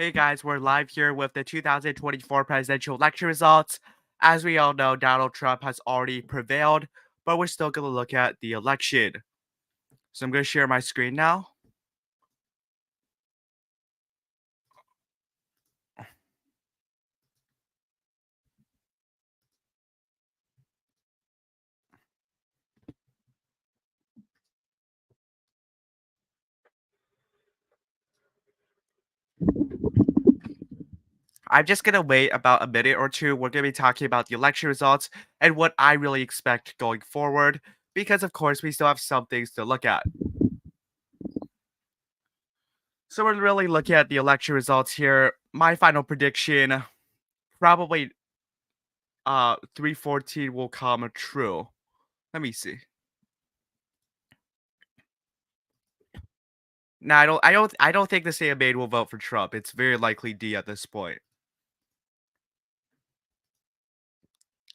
Hey guys, we're live here with the 2024 presidential election results. As we all know, Donald Trump has already prevailed, but we're still going to look at the election. So I'm going to share my screen now. I'm just going to wait about a minute or two. We're going to be talking about the election results and what I really expect going forward, because of course we still have some things to look at. So we're really looking at the election results here. My final prediction, probably 314 will come true. Let me see. No, I don't think the state of Maine will vote for Trump. It's very likely D at this point.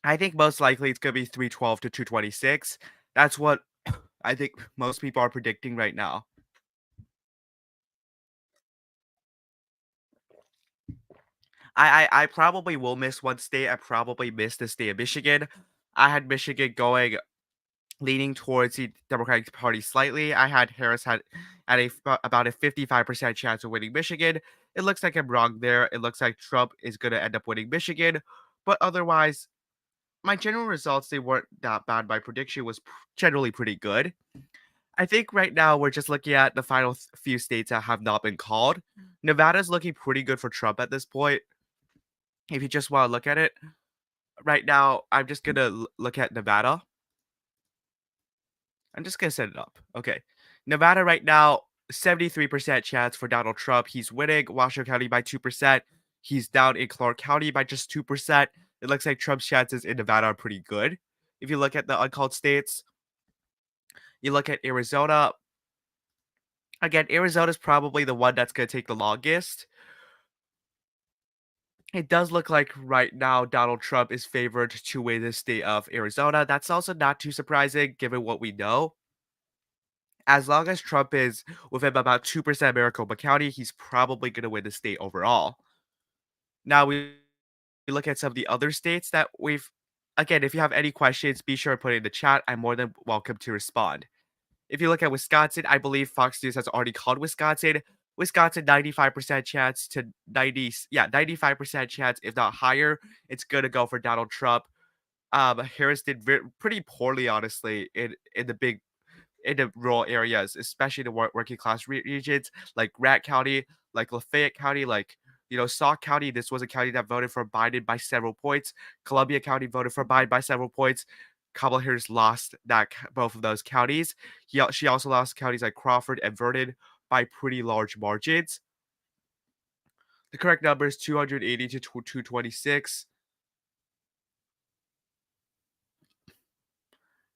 I think most likely it's gonna be 312 to 226. That's what I think most people are predicting right now. I probably will miss one state. I probably missed the state of Michigan. I had Michigan going leaning towards the Democratic Party slightly. I had Harris had about a 55% chance of winning Michigan. It looks like I'm wrong there. It looks like Trump is gonna end up winning Michigan, but otherwise my general results, they weren't that bad. My prediction was generally pretty good. I think right now we're just looking at the final few states that have not been called. Nevada's looking pretty good for Trump at this point. If you just want to look at it right now, I'm just gonna look at Nevada. I'm just gonna set it up. Okay, Nevada right now, 73% chance for Donald Trump. He's winning Washoe County by 2%. He's down in Clark County by just 2%. It looks like Trump's chances in Nevada are pretty good. If you look at the uncalled states, you look at Arizona. Again, Arizona's probably the one that's going to take the longest. It does look like right now Donald Trump is favored to win the state of Arizona. That's also not too surprising given what we know. As long as Trump is within about 2% of Maricopa County, he's probably going to win the state overall. Now we look at some of the other states that we've. Again, if you have any questions, be sure to put it in the chat. I'm more than welcome to respond. If you look at Wisconsin, I believe Fox News has already called Wisconsin. Wisconsin, 95% chance to 95% chance, if not higher. It's gonna go for Donald Trump. Harris did pretty poorly, honestly, in the rural areas, especially the working class regions like Rat County, like Lafayette County, like Sauk County. This was a county that voted for Biden by several points. Columbia County voted for Biden by several points. Kamala Harris lost both of those counties. She also lost counties like Crawford and Vernon by pretty large margins. The correct number is 280 to 226.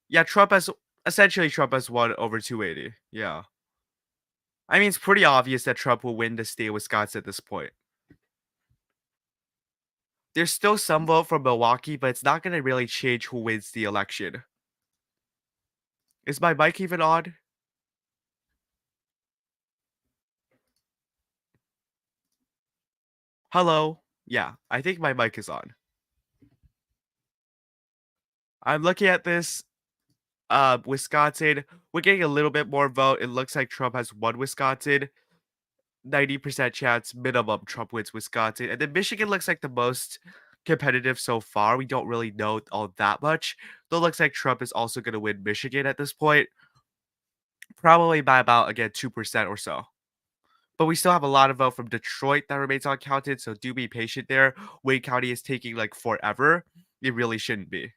Yeah, Trump has won over 280. Yeah. I mean, it's pretty obvious that Trump will win the state of Wisconsin at this point. There's still some vote from Milwaukee, but it's not going to really change who wins the election. Is my mic even on? Hello? Yeah, I think my mic is on. I'm looking at this. Wisconsin, we're getting a little bit more vote. It looks like Trump has won Wisconsin. 90% chance minimum Trump wins Wisconsin. And then Michigan looks like the most competitive so far. We don't really know all that much. Though it looks like Trump is also going to win Michigan at this point. Probably by about, again, 2% or so. But we still have a lot of vote from Detroit that remains uncounted, so do be patient there. Wayne County is taking like forever. It really shouldn't be.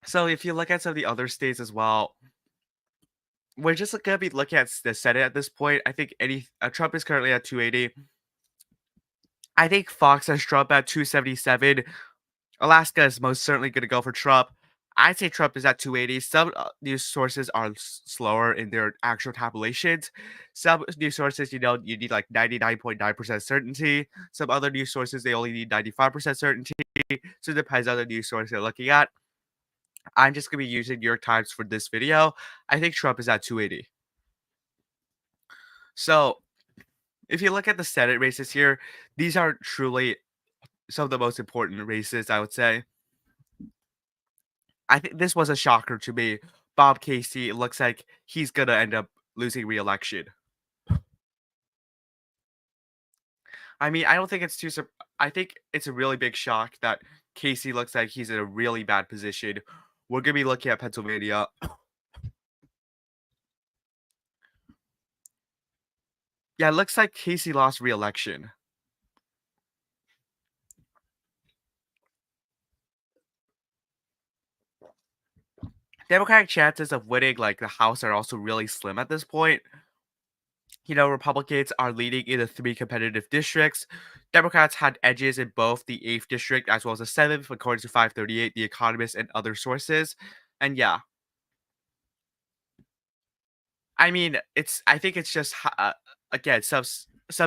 So if you look at some of the other states as well, we're just gonna be looking at the Senate at this point. I think Trump is currently at 280. I think Fox has Trump at 277. Alaska is most certainly gonna go for Trump. I'd say Trump is at 280. Some news sources are slower in their actual tabulations. Some news sources, you need like 99.9% certainty. Some other news sources, they only need 95% certainty. So it depends on the news source you're looking at. I'm just going to be using New York Times for this video. I think Trump is at 280. So if you look at the Senate races here, these are truly some of the most important races, I would say. I think this was a shocker to me. Bob Casey, it looks like he's gonna end up losing re-election. I mean, I don't think it's I think it's a really big shock that Casey looks like he's in a really bad position. We're gonna be looking at Pennsylvania. Yeah, it looks like Casey lost re-election. Democratic chances of winning like the House are also really slim at this point. Republicans are leading in the three competitive districts. Democrats had edges in both the 8th district as well as the 7th, according to 538, The Economist, and other sources. And yeah, I mean, I think it's just, again, some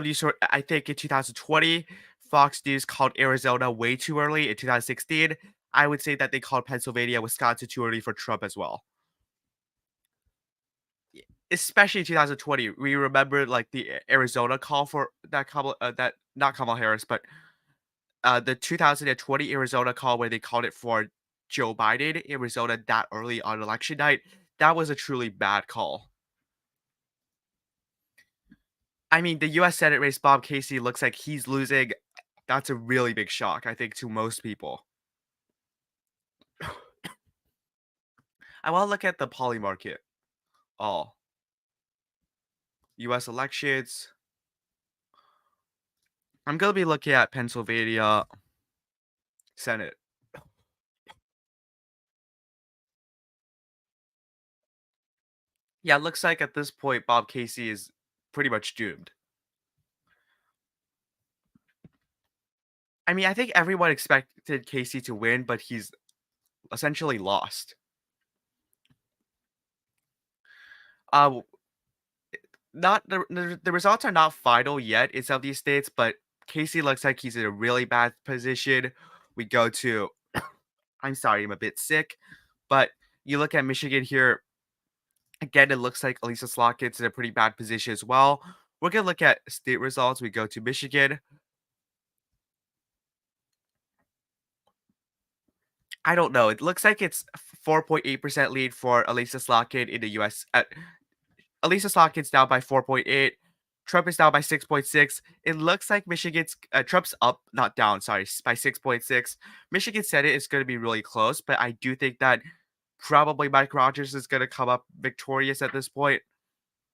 news sort, I think in 2020, Fox News called Arizona way too early. In 2016, I would say that they called Pennsylvania, Wisconsin too early for Trump as well. Especially 2020, we remember like the Arizona call for that that not Kamala Harris, but the 2020 Arizona call where they called it for Joe Biden, Arizona that early on election night. That was a truly bad call. I mean, the U.S. Senate race, Bob Casey looks like he's losing. That's a really big shock, I think, to most people. I want to look at the poly market. All U.S. elections. I'm gonna be looking at Pennsylvania Senate. Yeah, it looks like at this point Bob Casey is pretty much doomed. I mean, I think everyone expected Casey to win, but he's essentially lost. Uh, not the results are not final yet in some of these states, but Casey looks like he's in a really bad position. We go to, I'm sorry, I'm a bit sick, but you look at Michigan here. Again, it looks like Elisa Slotkin's in a pretty bad position as well. We're gonna look at state results. We go to Michigan. I don't know. It looks like it's 4.8% lead for Elisa Slotkin in the U.S. Elisa Slotkin's down by 4.8. Trump is down by 6.6. It looks like Michigan's Trump's up, not down, sorry, by 6.6. Michigan Senate is going to be really close, but I do think that probably Mike Rogers is going to come up victorious at this point,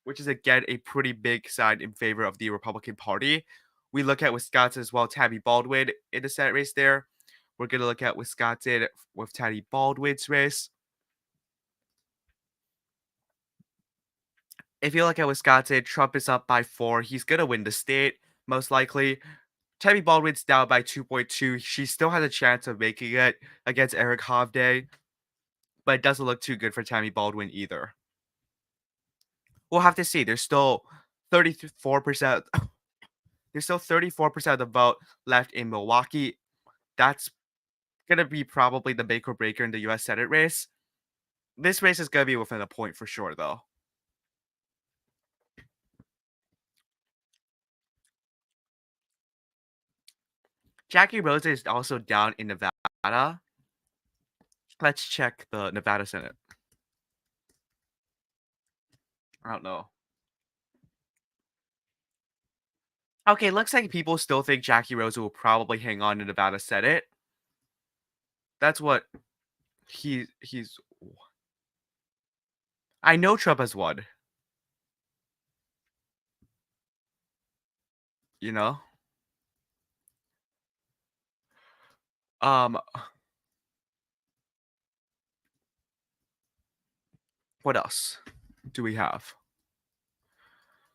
which is again a pretty big sign in favor of the Republican Party. We look at Wisconsin as well, Tammy Baldwin in the Senate race there. We're going to look at Wisconsin with Tammy Baldwin's race. If you look at Wisconsin, Trump is up by 4. He's going to win the state, most likely. Tammy Baldwin's down by 2.2. She still has a chance of making it against Eric Hovde, but it doesn't look too good for Tammy Baldwin either. We'll have to see. There's still 34%. There's still 34% of the vote left in Milwaukee. That's going to be probably the make or breaker in the U.S. Senate race. This race is going to be within a point for sure, though. Jackie Rosen is also down in Nevada. Let's check the Nevada Senate. I don't know. Okay, looks like people still think Jackie Rosen will probably hang on to Nevada Senate. That's what he's. I know Trump has won. You know. Um. What else do we have?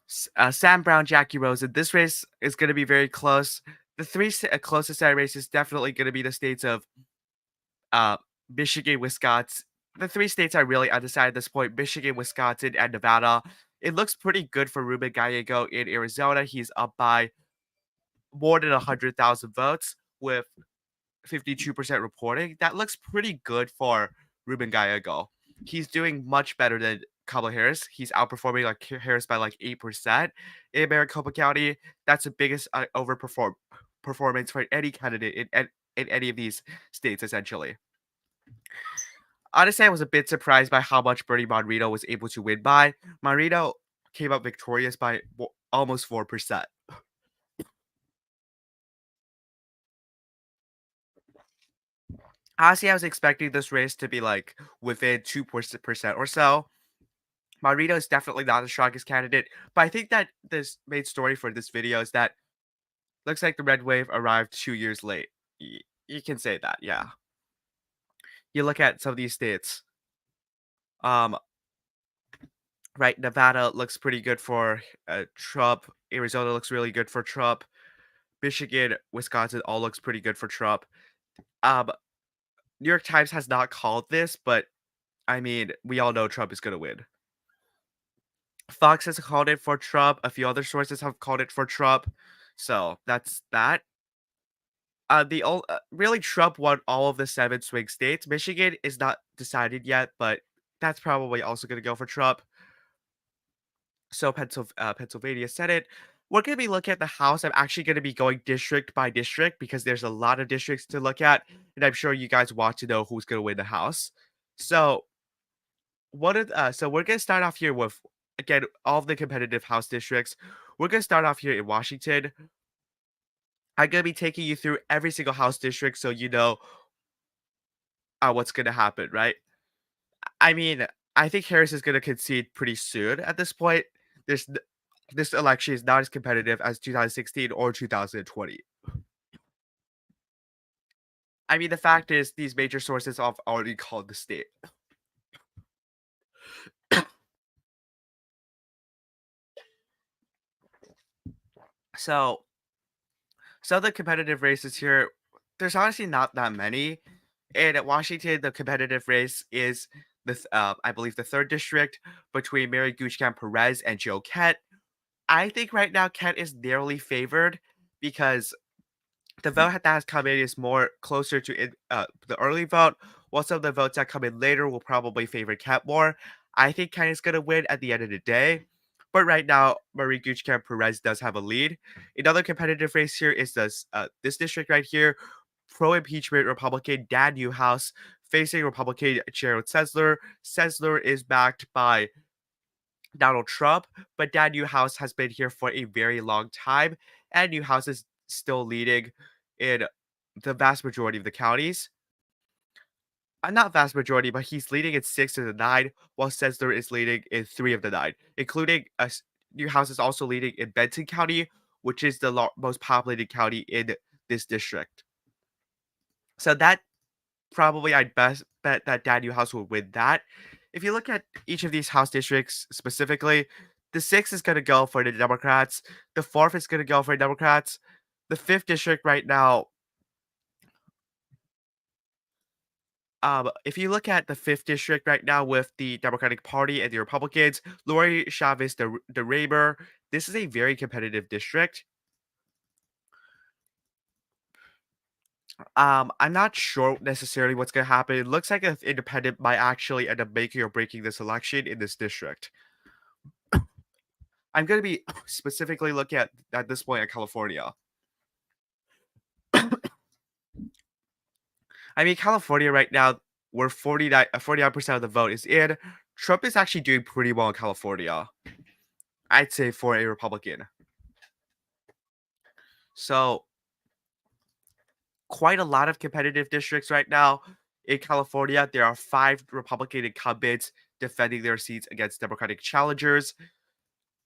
Sam Brown, Jackie Rosen. This race is going to be very close. The three closest Senate races definitely going to be the states of Michigan, Wisconsin. The three states are really undecided at this point: Michigan, Wisconsin, and Nevada. It looks pretty good for Ruben Gallego in Arizona. He's up by more than 100,000 votes with 52% reporting. That looks pretty good for Ruben Gallego. He's doing much better than Kamala Harris. He's outperforming like Harris by like 8% in Maricopa County. That's the biggest performance for any candidate in any of these states, essentially. Honestly, I was a bit surprised by how much Bernie Monrito was able to win by. Monrito came out victorious by almost 4%. Honestly, I was expecting this race to be like within 2% or so. Monrito is definitely not the strongest candidate, but I think that this main story for this video is that looks like the red wave arrived 2 years late. You can say that, yeah. You look at some of these states. Um, right, Nevada looks pretty good for Trump. Arizona looks really good for Trump. Michigan, Wisconsin all looks pretty good for Trump. Um, New York Times has not called this, but I mean, we all know Trump is going to win. Fox has called it for Trump. A few other sources have called it for Trump. So that's that. Really Trump won all of the 7 swing states. Michigan is not decided yet, but that's probably also going to go for Trump. So Pennsylvania Senate. We're going to be looking at the House. I'm actually going to be going district by district because there's a lot of districts to look at, and I'm sure you guys want to know who's going to win the House. So so we're going to start off here with again all of the competitive House districts. We're going to start off here in Washington. I'm going to be taking you through every single House district so you know what's going to happen, right? I mean, I think Harris is going to concede pretty soon at this point. This election is not as competitive as 2016 or 2020. I mean, the fact is, these major sources have already called the state. So, some of the competitive races here, there's honestly not that many. And at Washington, the competitive race is I believe the third district between Mary Goochkan Perez and Joe Kett. I think right now Kett is narrowly favored because the vote that has come in is more closer to the early vote, while some of the votes that come in later will probably favor Kett more. I think Kett is going to win at the end of the day. But right now, Marie Goochkan Perez does have a lead. Another competitive race here is this district right here. Pro-impeachment Republican Dan Newhouse facing Republican Jared Sessler. Sessler is backed by Donald Trump, but Dan Newhouse has been here for a very long time, and Newhouse is still leading in the vast majority of the counties. Not vast majority, but he's leading in 6 of the 9, while Sessler is leading in 3 of the 9, including Newhouse is also leading in Benton County, which is the most populated county in this district. So that probably I'd best bet that Dan Newhouse will win that. If you look at each of these House districts specifically, the 6th is going to go for the Democrats. The 4th is going to go for the Democrats. The 5th district right now, if you look at the 5th district right now with the Democratic Party and the Republicans, Lori Chavez the Raymer, this is a very competitive district. I'm not sure necessarily what's going to happen. It looks like an independent might actually end up making or breaking this election in this district. I'm going to be specifically looking at this point at California. I mean, California right now, where 49% of the vote is in, Trump is actually doing pretty well in California. I'd say for a Republican. So, quite a lot of competitive districts right now in California. There are 5 Republican incumbents defending their seats against Democratic challengers.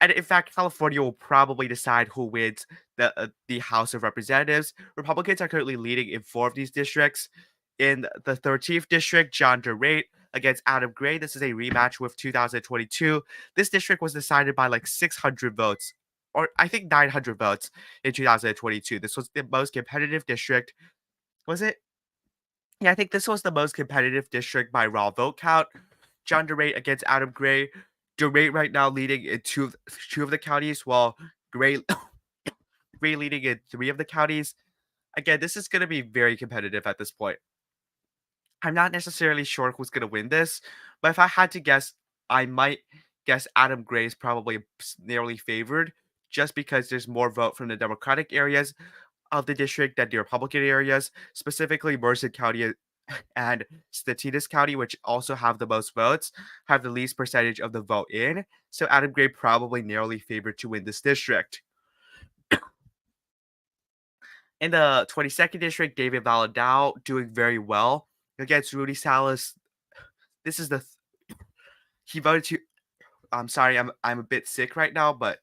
And in fact, California will probably decide who wins the House of Representatives. Republicans are currently leading in 4 of these districts. In the 13th district, John DeRate against Adam Gray. This is a rematch with 2022. This district was decided by like 600 votes, or I think 900 votes in 2022. This was the most competitive district. Was it? Yeah, I think this was the most competitive district by raw vote count. John DeRay against Adam Gray. DeRay right now leading in two of the counties, while Gray Gray leading in three of the counties. Again, this is going to be very competitive at this point. I'm not necessarily sure who's going to win this, but if I had to guess, I might guess Adam Gray is probably narrowly favored just because there's more vote from the Democratic areas of the district than the Republican areas, specifically Merced County and Statinas County, which also have the most votes, have the least percentage of the vote in. So Adam Gray probably narrowly favored to win this district. In the 22nd district, David Valadao doing very well against Rudy Salas. This is the he voted to. I'm sorry, I'm a bit sick right now, but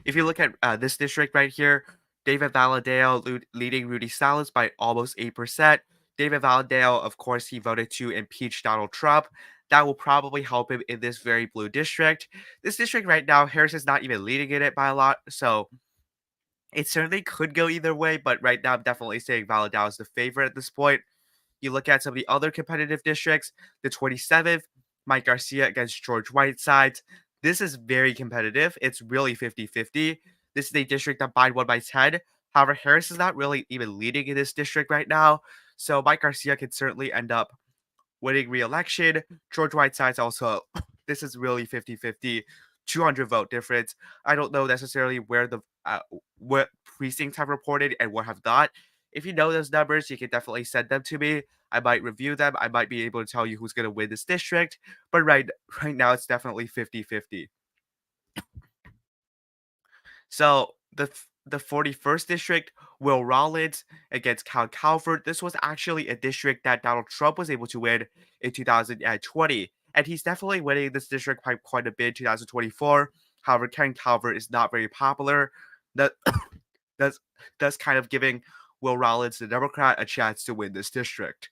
if you look at this district right here, David Valadao leading Rudy Salas by almost 8%. David Valadao, of course, he voted to impeach Donald Trump. That will probably help him in this very blue district. This district right now, Harris is not even leading in it by a lot, so it certainly could go either way. But right now, I'm definitely saying Valadao is the favorite at this point. You look at some of the other competitive districts, the 27th, Mike Garcia against George Whitesides. This is very competitive. It's really 50-50. This is a district that Biden won by 10. However, Harris is not really even leading in this district right now. So Mike Garcia could certainly end up winning re-election. George Whitesides also, this is really 50-50, 200 vote difference. I don't know necessarily where the what precincts have reported and what have not. If you know those numbers, you can definitely send them to me. I might review them. I might be able to tell you who's going to win this district. But right now, it's definitely 50-50. So the 41st district, Will Rollins against Cal Calvert. This was actually a district that Donald Trump was able to win in 2020. And he's definitely winning this district by quite a bit in 2024. However, Ken Calvert is not very popular. That that's that's kind of giving Will Rollins, the Democrat, a chance to win this district.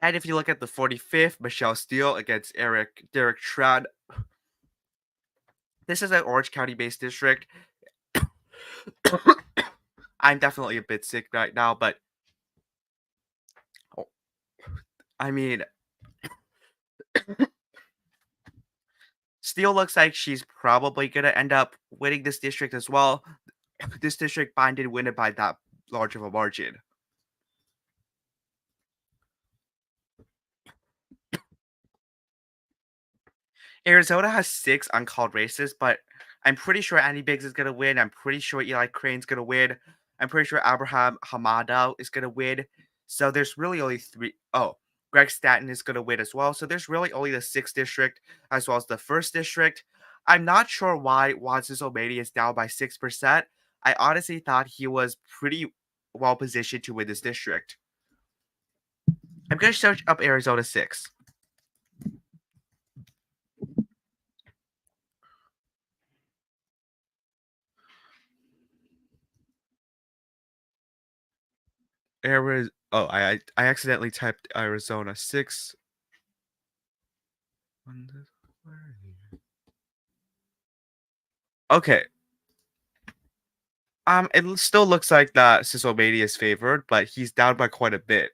And if you look at the 45th, Michelle Steele against Derek Trad. This is an Orange County based district. I'm definitely a bit sick right now, but oh, I mean, Steele looks like she's probably going to end up winning this district as well. This district Biden didn't win it by that large of a margin. Arizona has 6 uncalled races, but I'm pretty sure Andy Biggs is going to win. I'm pretty sure Eli Crane's going to win. I'm pretty sure Abraham Hamada is going to win. So there's really only 3. Oh, Greg Stanton is going to win as well. So there's really only the 6th district as well as the 1st district. I'm not sure why Watson O'Malley is down by 6%. I honestly thought he was pretty well positioned to win this district. I'm going to search up Arizona 6. I accidentally typed Arizona 6. Okay. It still looks like that Sisomania is favored, but he's down by quite a bit.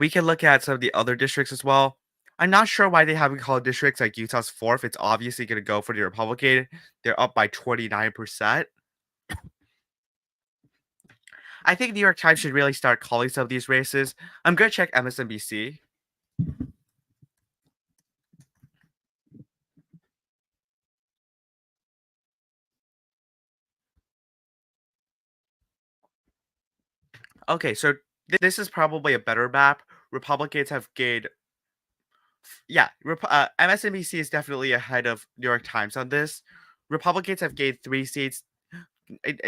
We can look at some of the other districts as well. I'm not sure why they haven't called districts like Utah's 4th. It's obviously going to go for the Republican. They're up by 29%. I think New York Times should really start calling some of these races. I'm going to check MSNBC. Okay, so this is probably a better map. Republicans have gained. Yeah, MSNBC is definitely ahead of New York Times on this. Republicans have gained 3 seats,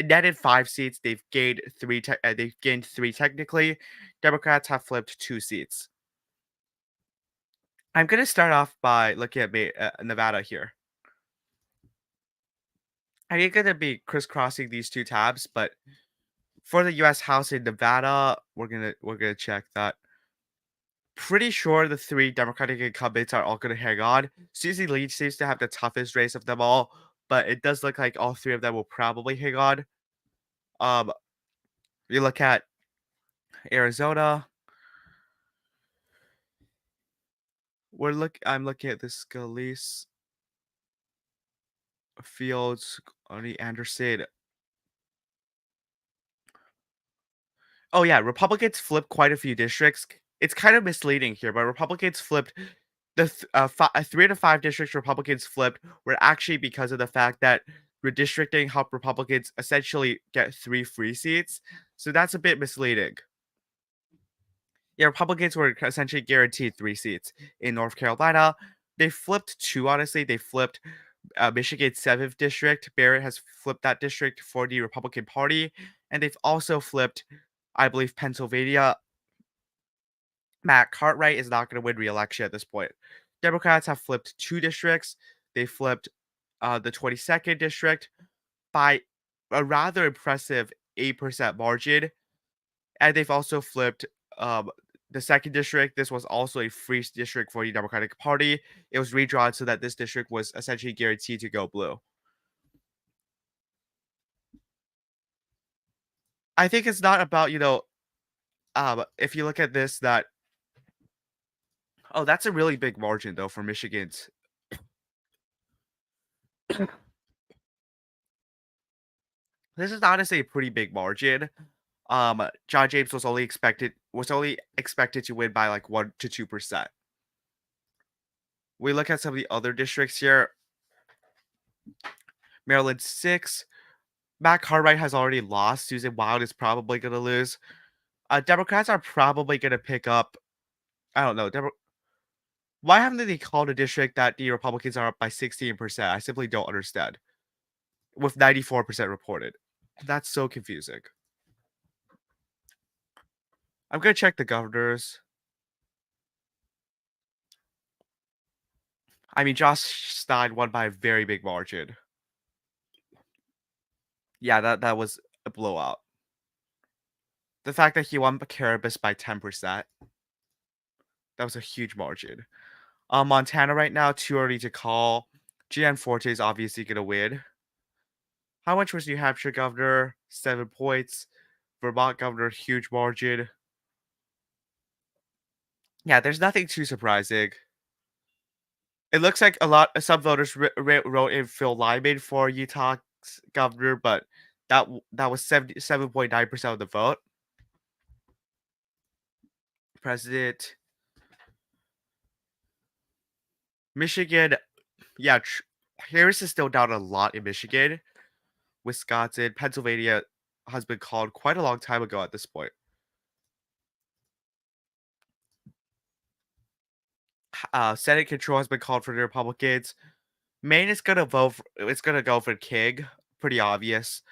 netted 5 seats. They've gained 3. They've gained 3 technically. Democrats have flipped 2 seats. I'm gonna start off by looking at Nevada here. I'm gonna be crisscrossing these 2 tabs, but for the U.S. House in Nevada, we're gonna check that. Pretty sure the 3 Democratic incumbents are all gonna hang on. Susie Lee seems to have the toughest race of them all, but it does look like all 3 of them will probably hang on. Um, you look at Arizona, I'm looking at the Scalise, Fields, Arnie Anderson. Oh, yeah, Republicans flipped quite a few districts. It's kind of misleading here, but Republicans flipped 3 to 5 districts Republicans flipped were actually because of the fact that redistricting helped Republicans essentially get 3 free seats, so that's a bit misleading. Yeah, Republicans were essentially guaranteed 3 seats in North Carolina. They flipped 2, honestly. They flipped Michigan's 7th district. Barrett has flipped that district for the Republican Party, and they've also flipped, I believe, Pennsylvania. Matt Cartwright is not going to win re-election at this point. Democrats have flipped 2 districts. They flipped the 22nd district by a rather impressive 8% margin, and they've also flipped um, the 2nd district. This was also a free district for the Democratic Party. It was redrawn so that this district was essentially guaranteed to go blue. I think it's not about, if you look at this, that oh, that's a really big margin though for Michigan's. This is honestly a pretty big margin. John James was only expected to win by like 1 to 2%. We look at some of the other districts here. Maryland 6. Matt Cartwright has already lost. Susan Wild is probably going to lose. Democrats are probably going to pick up. I don't know. Why haven't they called a district that the Republicans are up by 16%? I simply don't understand. With 94% reported. That's so confusing. I'm going to check the governors. I mean, Josh Stein won by a very big margin. Yeah, that was a blowout. The fact that he won Cannabis by 10%, that was a huge margin. Montana right now, too early to call. Gianforte is obviously going to win. How much was New Hampshire governor? 7 points. Vermont governor, huge margin. Yeah, there's nothing too surprising. It looks like some voters wrote in Phil Lyman for Utah's governor, but that was 77.9% of the vote. President. Michigan, yeah, Harris is still down a lot in Michigan. Wisconsin, Pennsylvania has been called quite a long time ago at this point. Senate control has been called for the Republicans. Maine is gonna vote. It's gonna go for King. Pretty obvious.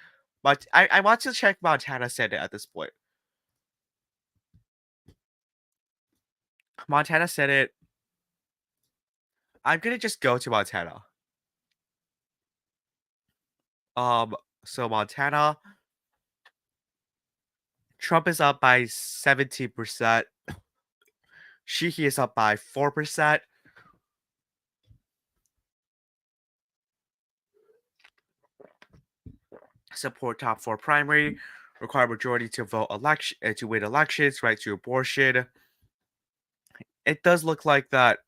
But I want to check Montana Senate at this point. Montana Senate. I'm gonna just go to Montana. Um. So Montana, Trump is up by 17%. Sheehy is up by 4%. Support top 4 primary. Require majority to vote election to win elections. Right to abortion. It does look like that.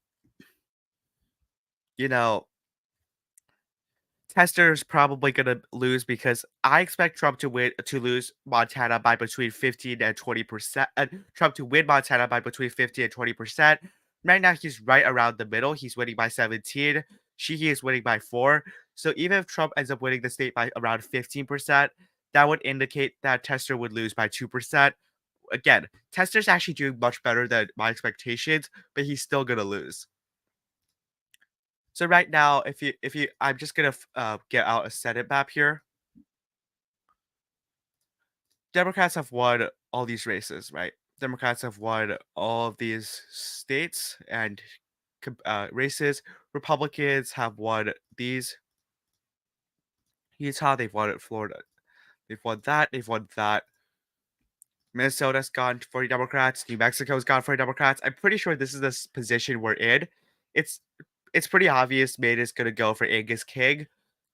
You know, Tester's probably gonna lose because I expect Trump to lose Montana by between 15 and 20%. Trump to win Montana by between 50 and 20%. Right now, he's right around the middle. He's winning by 17. Sheehy is winning by 4. So even if Trump ends up winning the state by around 15%, that would indicate that Tester would lose by 2%. Again, Tester's actually doing much better than my expectations, but he's still gonna lose. So right now, if you, I'm just gonna get out a Senate map here. Democrats have won all these races, right? Democrats have won all of these states and races. Republicans have won these. Utah, they've won it. Florida, they've won that. They've won that. Minnesota's gone for the Democrats. New Mexico's gone for the Democrats. I'm pretty sure this is the position we're in. It's it's pretty obvious Maine is gonna go for Angus King.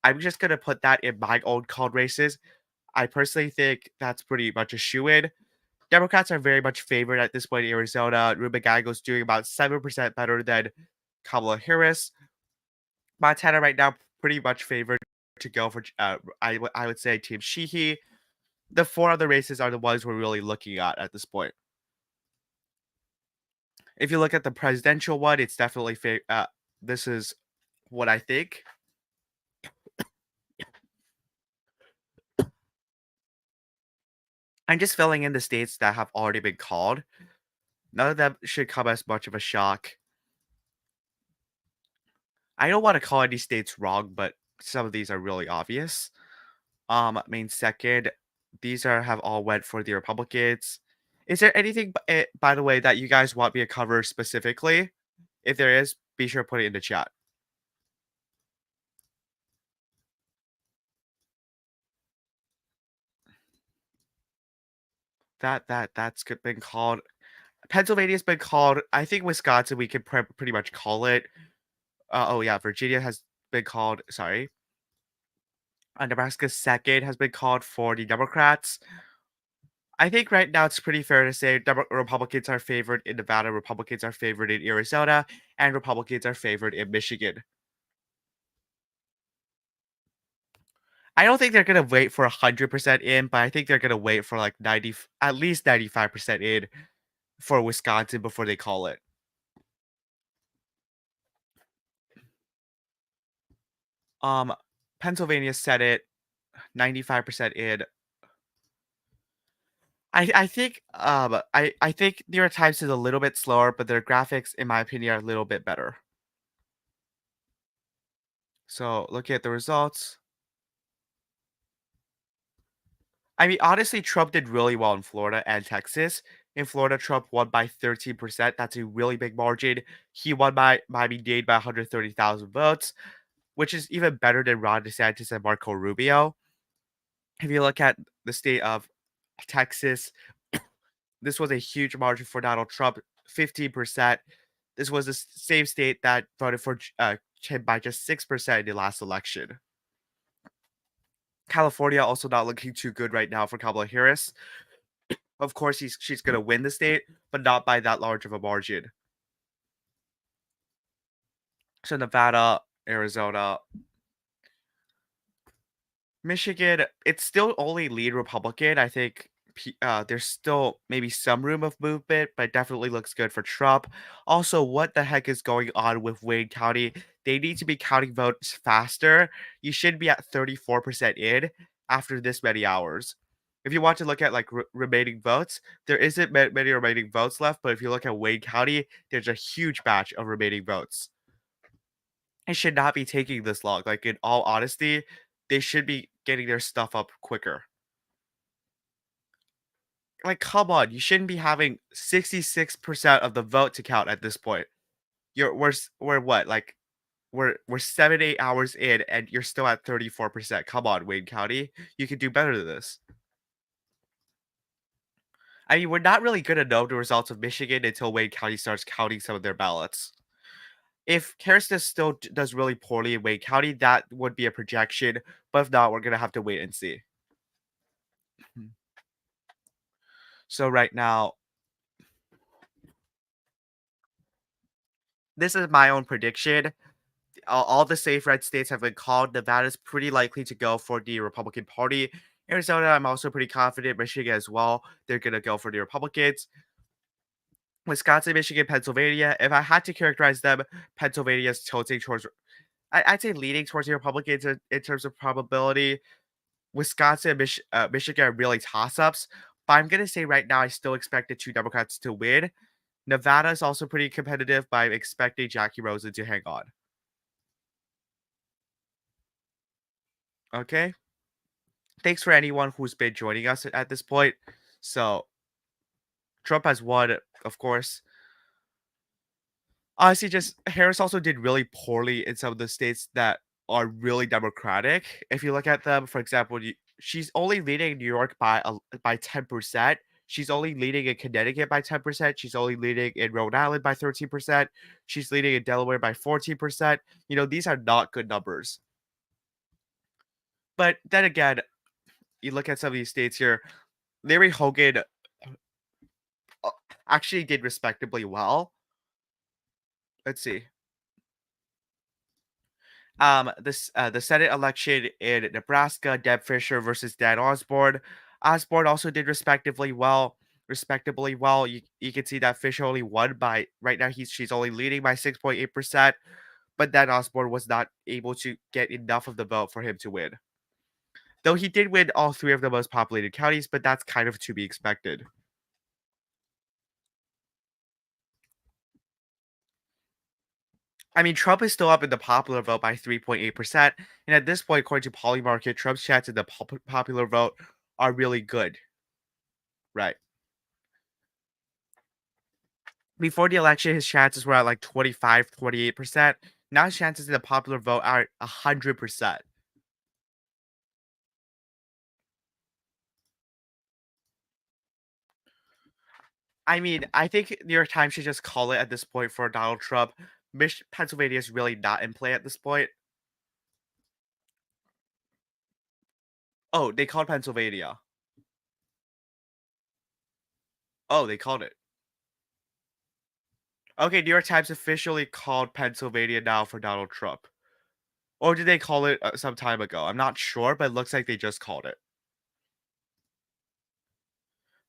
I'm just gonna put that in my own called races. I personally think that's pretty much a shoe-in. Democrats are very much favored at this point in Arizona. Ruben Gago's doing about 7% better than Kamala Harris. Montana right now pretty much favored to go for I would say Team Sheehy. The four other races are the ones we're really looking at this point. If you look at the presidential one, it's definitely this is what I think. I'm just filling in the states that have already been called. None of them should come as much of a shock. I don't want to call any states wrong, but some of these are really obvious. Main second, these are have all went for the Republicans. Is there anything, by the way, that you guys want me to cover specifically? If there is, be sure to put it in the chat. Been called. Pennsylvania's been called. I think Wisconsin we can pretty much call it. Oh yeah, Virginia has been called. Sorry. Nebraska's second has been called for the Democrats. I think right now it's pretty fair to say Republicans are favored in Nevada, Republicans are favored in Arizona, and Republicans are favored in Michigan. I don't think they're gonna wait for 100% in, but I think they're gonna wait for like at least 95% in for Wisconsin before they call it. Um, Pennsylvania said it, 95% in. I think I think New York Times is a little bit slower, but their graphics, in my opinion, are a little bit better. So looking at the results. I mean, honestly, Trump did really well in Florida and Texas. In Florida, Trump won by 13%. That's a really big margin. He won by Miami Dade by 130,000 votes, which is even better than Ron DeSantis and Marco Rubio. If you look at the state of Texas, this was a huge margin for Donald Trump, 15%. This was the same state that voted for him by just 6% in the last election. California also not looking too good right now for Kamala Harris. Of course, she's going to win the state, but not by that large of a margin. So Nevada, Arizona, Michigan, it's still only lead Republican. I think there's still maybe some room of movement, but it definitely looks good for Trump. Also, what the heck is going on with Wayne County? They need to be counting votes faster. You should be at 34% in after this many hours. If you want to look at like remaining votes, there isn't many remaining votes left. But if you look at Wayne County, there's a huge batch of remaining votes. It should not be taking this long. Like in all honesty, they should be getting their stuff up quicker. Like, come on, you shouldn't be having 66% of the vote to count at this point. We're what, like we're 7, 8 hours in and you're still at 34%. Come on, Wayne County. You can do better than this. I mean, we're not really gonna know the results of Michigan until Wayne County starts counting some of their ballots. If Harris does really poorly in Wayne County, that would be a projection. But if not, we're gonna have to wait and see. So right now, this is my own prediction. All the safe red states have been called. Nevada's pretty likely to go for the Republican Party. Arizona, I'm also pretty confident. Michigan as well. They're gonna go for the Republicans. Wisconsin, Michigan, Pennsylvania. If I had to characterize them, Pennsylvania's tilting towards. I'd say leaning towards the Republicans in terms of probability. Wisconsin and Michigan are really toss-ups. But I'm gonna say right now, I still expect the two Democrats to win. Nevada is also pretty competitive, but I'm expecting Jackie Rosen to hang on. Okay. Thanks for anyone who's been joining us at this point. So Trump has won, of course. Honestly, just Harris also did really poorly in some of the states that are really Democratic. If you look at them, for example, she's only leading New York by 10%. She's only leading in Connecticut by 10%. She's only leading in Rhode Island by 13%. She's leading in Delaware by 14%. These are not good numbers. But then again, you look at some of these states here, Larry Hogan uh, actually did respectably well. Let's see. The Senate election in Nebraska, Deb Fisher versus Dan Osborne. Osborne also did respectably well. You can see that Fisher only won by right now. She's only leading by 6.8%, but Dan Osborne was not able to get enough of the vote for him to win. Though he did win all three of the most populated counties, but that's kind of to be expected. I mean, Trump is still up in the popular vote by 3.8%, and at this point, according to Polymarket, Trump's chances in the popular vote are really good. Right. Before the election, his chances were at like 25, 28%. Now his chances in the popular vote are 100%. I mean, I think New York Times should just call it at this point for Donald Trump. Pennsylvania is really not in play at this point. Oh, they called Pennsylvania. Oh, they called it. Okay, New York Times officially called Pennsylvania now for Donald Trump. Or did they call it some time ago? I'm not sure, but it looks like they just called it.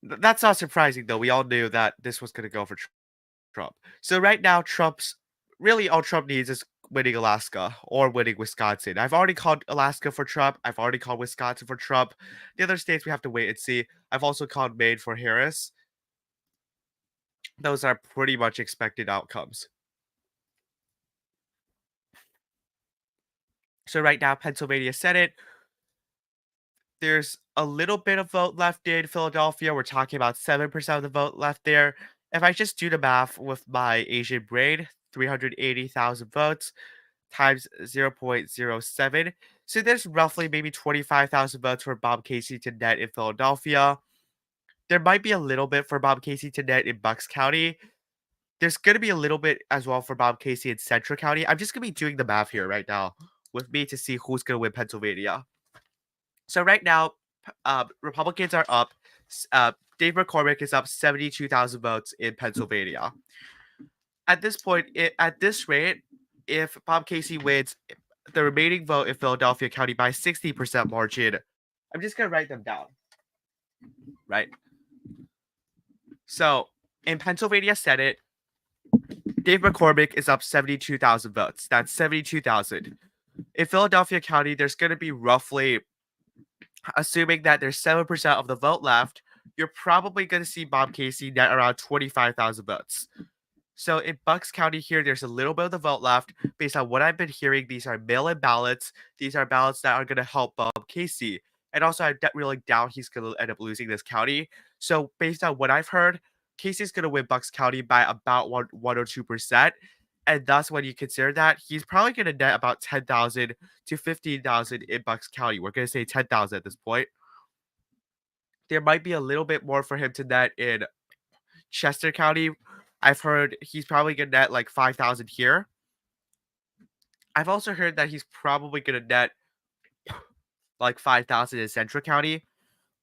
That's not surprising, though. We all knew that this was going to go for Trump. So right now, all Trump needs is winning Alaska or winning Wisconsin. I've already called Alaska for Trump. I've already called Wisconsin for Trump. The other states we have to wait and see. I've also called Maine for Harris. Those are pretty much expected outcomes. So right now, Pennsylvania Senate, there's a little bit of vote left in Philadelphia. We're talking about 7% of the vote left there. If I just do the math with my Asian brain, 380,000 votes times 0.07. So there's roughly maybe 25,000 votes for Bob Casey to net in Philadelphia. There might be a little bit for Bob Casey to net in Bucks County. There's going to be a little bit as well for Bob Casey in Central County. I'm just going to be doing the math here right now with me to see who's going to win Pennsylvania. So right now, Republicans are up. Dave McCormick is up 72,000 votes in Pennsylvania. At this point, at this rate, if Bob Casey wins the remaining vote in Philadelphia County by 60% margin, I'm just going to write them down. Right? So, in Pennsylvania Senate, Dave McCormick is up 72,000 votes. That's 72,000. In Philadelphia County, there's going to be roughly, assuming that there's 7% of the vote left, you're probably going to see Bob Casey net around 25,000 votes. So in Bucks County here, there's a little bit of the vote left. Based on what I've been hearing, these are mail-in ballots. These are ballots that are going to help Bob Casey. And also, I really doubt he's going to end up losing this county. So based on what I've heard, Casey's going to win Bucks County by about 1 or 2%. And thus, when you consider that, he's probably going to net about 10,000 to 15,000 in Bucks County. We're going to say 10,000 at this point. There might be a little bit more for him to net in Chester County. I've heard he's probably going to net like 5,000 here. I've also heard that he's probably going to net like 5,000 in Central County,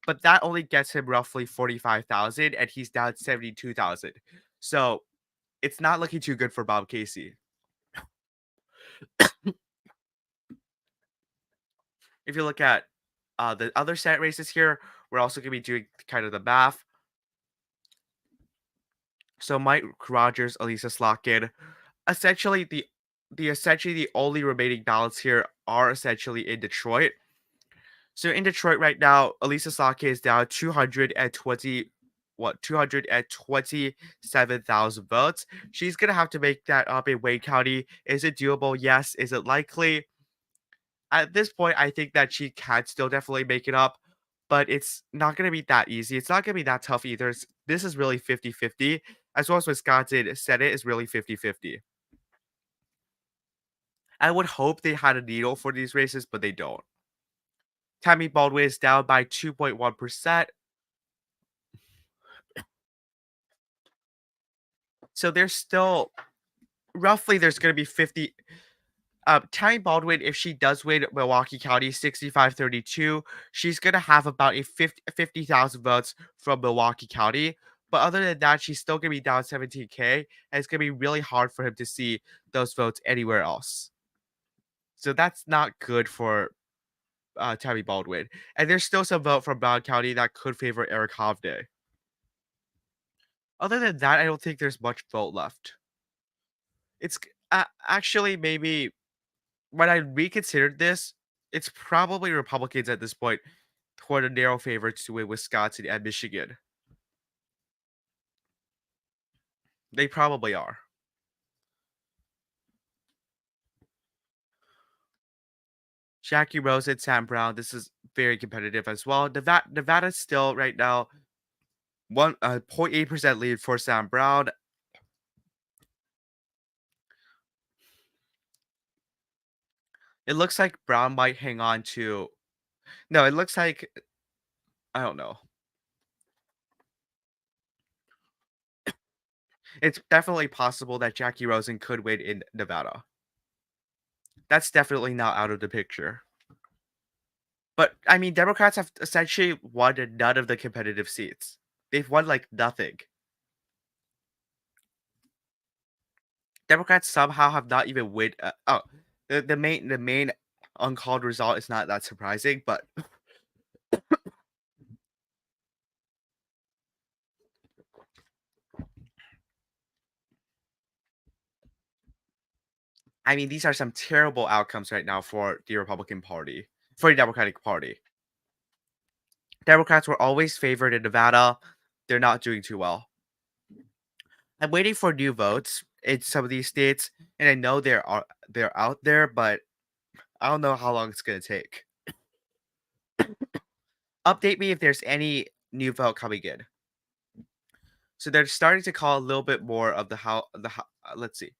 but that only gets him roughly 45,000, and he's down 72,000. So it's not looking too good for Bob Casey. If you look at the other Senate races here, we're also going to be doing kind of the math. So Mike Rogers, Elisa Slotkin, essentially the only remaining ballots here are essentially in Detroit. So in Detroit right now, Elisa Slotkin is down 227,000 votes. She's gonna have to make that up in Wayne County. Is it doable? Yes. Is it likely? At this point, I think that she can still definitely make it up, but it's not gonna be that easy. It's not gonna be that tough either. This is really 50-50, as well as Wisconsin Senate is really 50-50. I would hope they had a needle for these races, but they don't. Tammy Baldwin is down by 2.1%. So there's still roughly there's going to be 50. Tammy Baldwin, if she does win Milwaukee County 65-32, she's going to have about a 50,000 votes from Milwaukee County. But other than that, she's still going to be down 17K, and it's going to be really hard for him to see those votes anywhere else. So that's not good for Tammy Baldwin. And there's still some vote from Brown County that could favor Eric Hovde. Other than that, I don't think there's much vote left. It's actually maybe when I reconsidered this, it's probably Republicans at this point who are the narrow favorites to win Wisconsin and Michigan. They probably are. Jackie Rose and Sam Brown. This is very competitive as well. Nevada's still right now 0.8% lead for Sam Brown. It looks like Brown might hang on to. No, it looks like I don't know. It's definitely possible that Jackie Rosen could win in Nevada. That's definitely not out of the picture. But I mean, Democrats have essentially won none of the competitive seats. They've won like nothing. Democrats somehow have not even win. The main uncalled result is not that surprising, but I mean, these are some terrible outcomes right now for the Republican Party, for the Democratic Party. Democrats were always favored in Nevada. They're not doing too well. I'm waiting for new votes in some of these states, and I know they're out there, but I don't know how long it's gonna take. Update me if there's any new vote coming in. So they're starting to call a little bit more of the how let's see.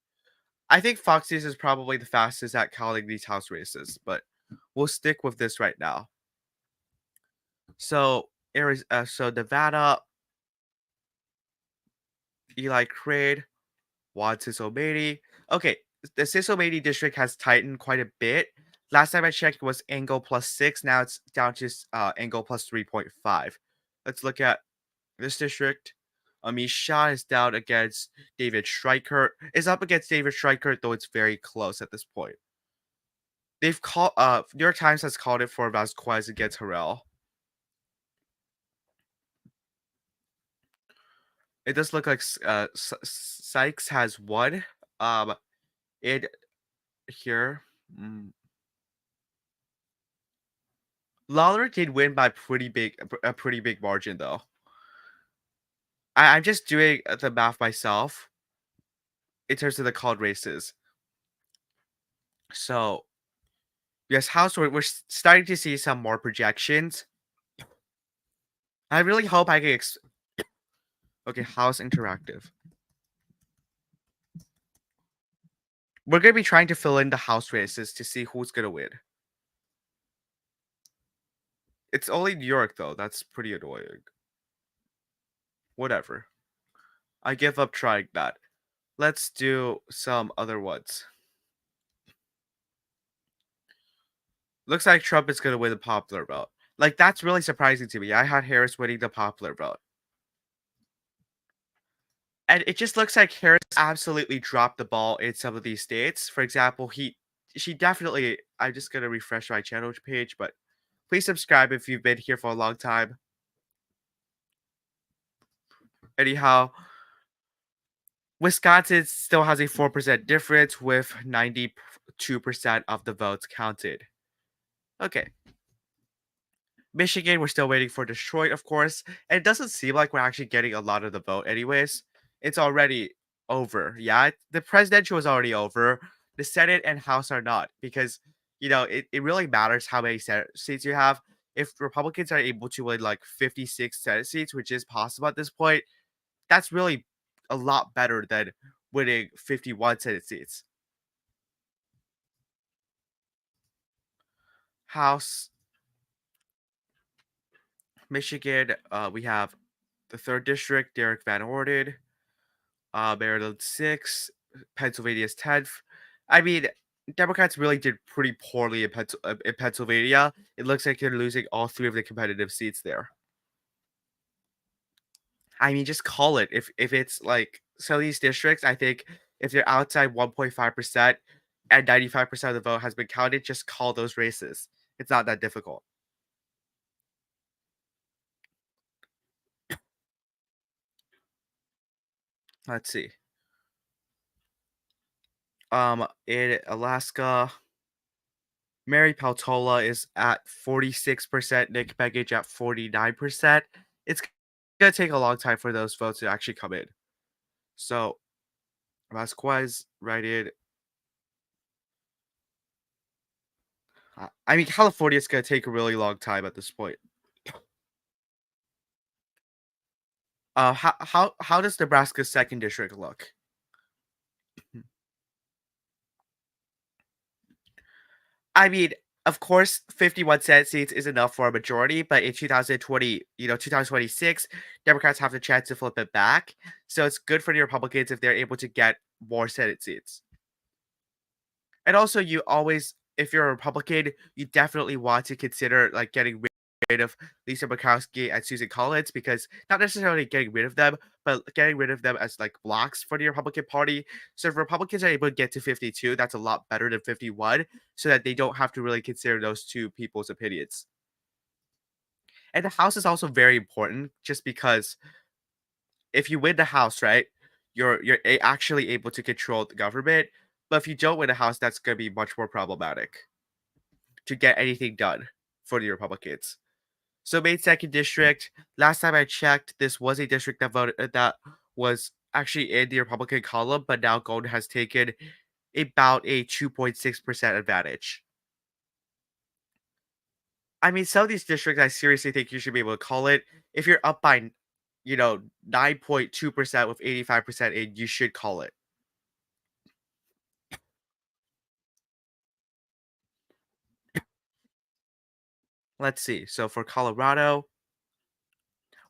I think Fox News is probably the fastest at calling these house races, but we'll stick with this right now. So so Nevada, Eli Craig, Juan Cisomady. Okay, the Cisomady district has tightened quite a bit. Last time I checked it was angle +6. Now it's down to angle +3.5. Let's look at this district. Amish Shah is down against David Streicher. Is up against David Streicher, though it's very close at this point. They've called New York Times has called it for Vasquez against Harrell. It does look like Sykes has won. It here. Lawler did win by a pretty big margin though. I'm just doing the math myself in terms of the called races. So yes, House we're starting to see some more projections. I really hope I can. Okay, House Interactive. We're gonna be trying to fill in the House races to see who's gonna win. It's only New York though. That's pretty annoying. Whatever. I give up trying that. Let's do some other ones. Looks like Trump is gonna win the popular vote. Like that's really surprising to me. I had Harris winning the popular vote. And it just looks like Harris absolutely dropped the ball in some of these states. For example, she definitely I'm just gonna refresh my channel page, but please subscribe if you've been here for a long time. Anyhow, Wisconsin still has a 4% difference with 92% of the votes counted. Okay. Michigan, we're still waiting for Detroit, of course. And it doesn't seem like we're actually getting a lot of the vote, anyways. It's already over. Yeah, the presidential is already over. The Senate and House are not because, it really matters how many Senate seats you have. If Republicans are able to win like 56 Senate seats, which is possible at this point, that's really a lot better than winning 51 Senate seats. House, Michigan, we have the 3rd District, Derek Van Orden. Maryland 6, Pennsylvania's 10th. I mean, Democrats really did pretty poorly in Pennsylvania. It looks like they're losing all three of the competitive seats there. I mean, just call it. If it's like some of these districts, I think if they're outside 1.5% and 95% of the vote has been counted, just call those races. It's not that difficult. Let's see. In Alaska, Mary Peltola is at 46%, Nick Begich at 49%. It's gonna take a long time for those votes to actually come in. So Vasquez write-in. I mean, California is gonna take a really long time at this point. How does Nebraska's second district look? I mean, of course, 51 Senate seats is enough for a majority, but in 2020, 2026, Democrats have the chance to flip it back. So it's good for the Republicans if they're able to get more Senate seats. And also, you always, if you're a Republican, you definitely want to consider like getting rid of Lisa Murkowski and Susan Collins because not necessarily getting rid of them, but getting rid of them as like blocks for the Republican Party. So if Republicans are able to get to 52, that's a lot better than 51, so that they don't have to really consider those two people's opinions. And the House is also very important, just because if you win the House, right, actually able to control the government. But if you don't win the House, that's going to be much more problematic to get anything done for the Republicans. So Maine second district. Last time I checked, this was a district that voted that was actually in the Republican column, but now Golden has taken about a 2.6% advantage. I mean, some of these districts, I seriously think you should be able to call it. If you're up by, 9.2% with 85% in, you should call it. Let's see. So for Colorado,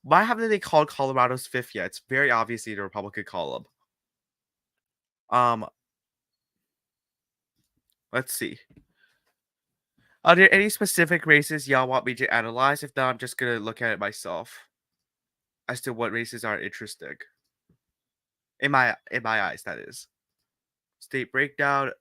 why haven't they called Colorado's fifth yet? It's very obviously the Republican column. Um, let's see. Are there any specific races y'all want me to analyze? If not, I'm just gonna look at it myself as to what races are interesting. In my eyes, that is. State breakdown.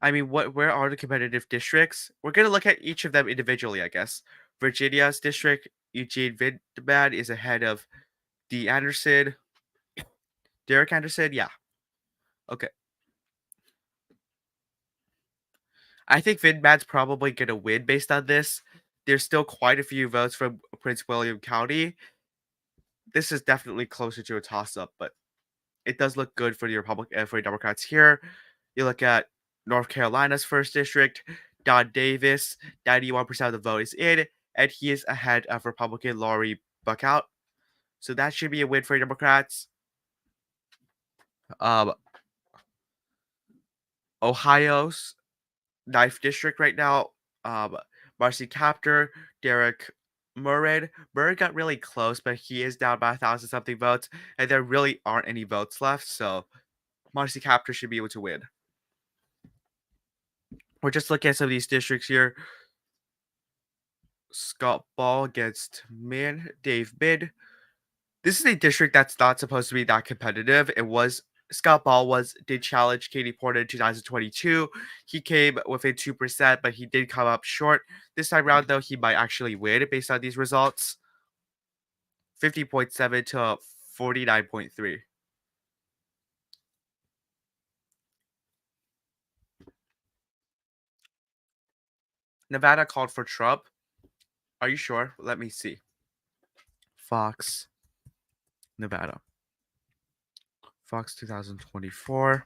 I mean, where are the competitive districts? We're gonna look at each of them individually, I guess. Virginia's district, Eugene Vindman is ahead of D. Anderson. Derek Anderson, yeah. Okay. I think Vindman's probably gonna win based on this. There's still quite a few votes from Prince William County. This is definitely closer to a toss-up, but it does look good for the for Democrats here. You look at North Carolina's first district, Don Davis, 91% of the vote is in, and he is ahead of Republican Lori Buckout. So that should be a win for Democrats. Um, Ohio's ninth district right now. Marcy Kaptur, Derek Murray. Murray got really close, but he is down by 1,000 something votes, and there really aren't any votes left. So Marcy Kaptur should be able to win. We're just looking at some of these districts here. Scott Ball against Dave Mid. This is a district that's not supposed to be that competitive. Scott Ball did challenge Katie Porter in 2022. He came within 2%, but he did come up short. This time around, though, he might actually win based on these results. 50.7 to 49.3. Nevada called for Trump. Are you sure? Let me see. Fox, Nevada. Fox 2024.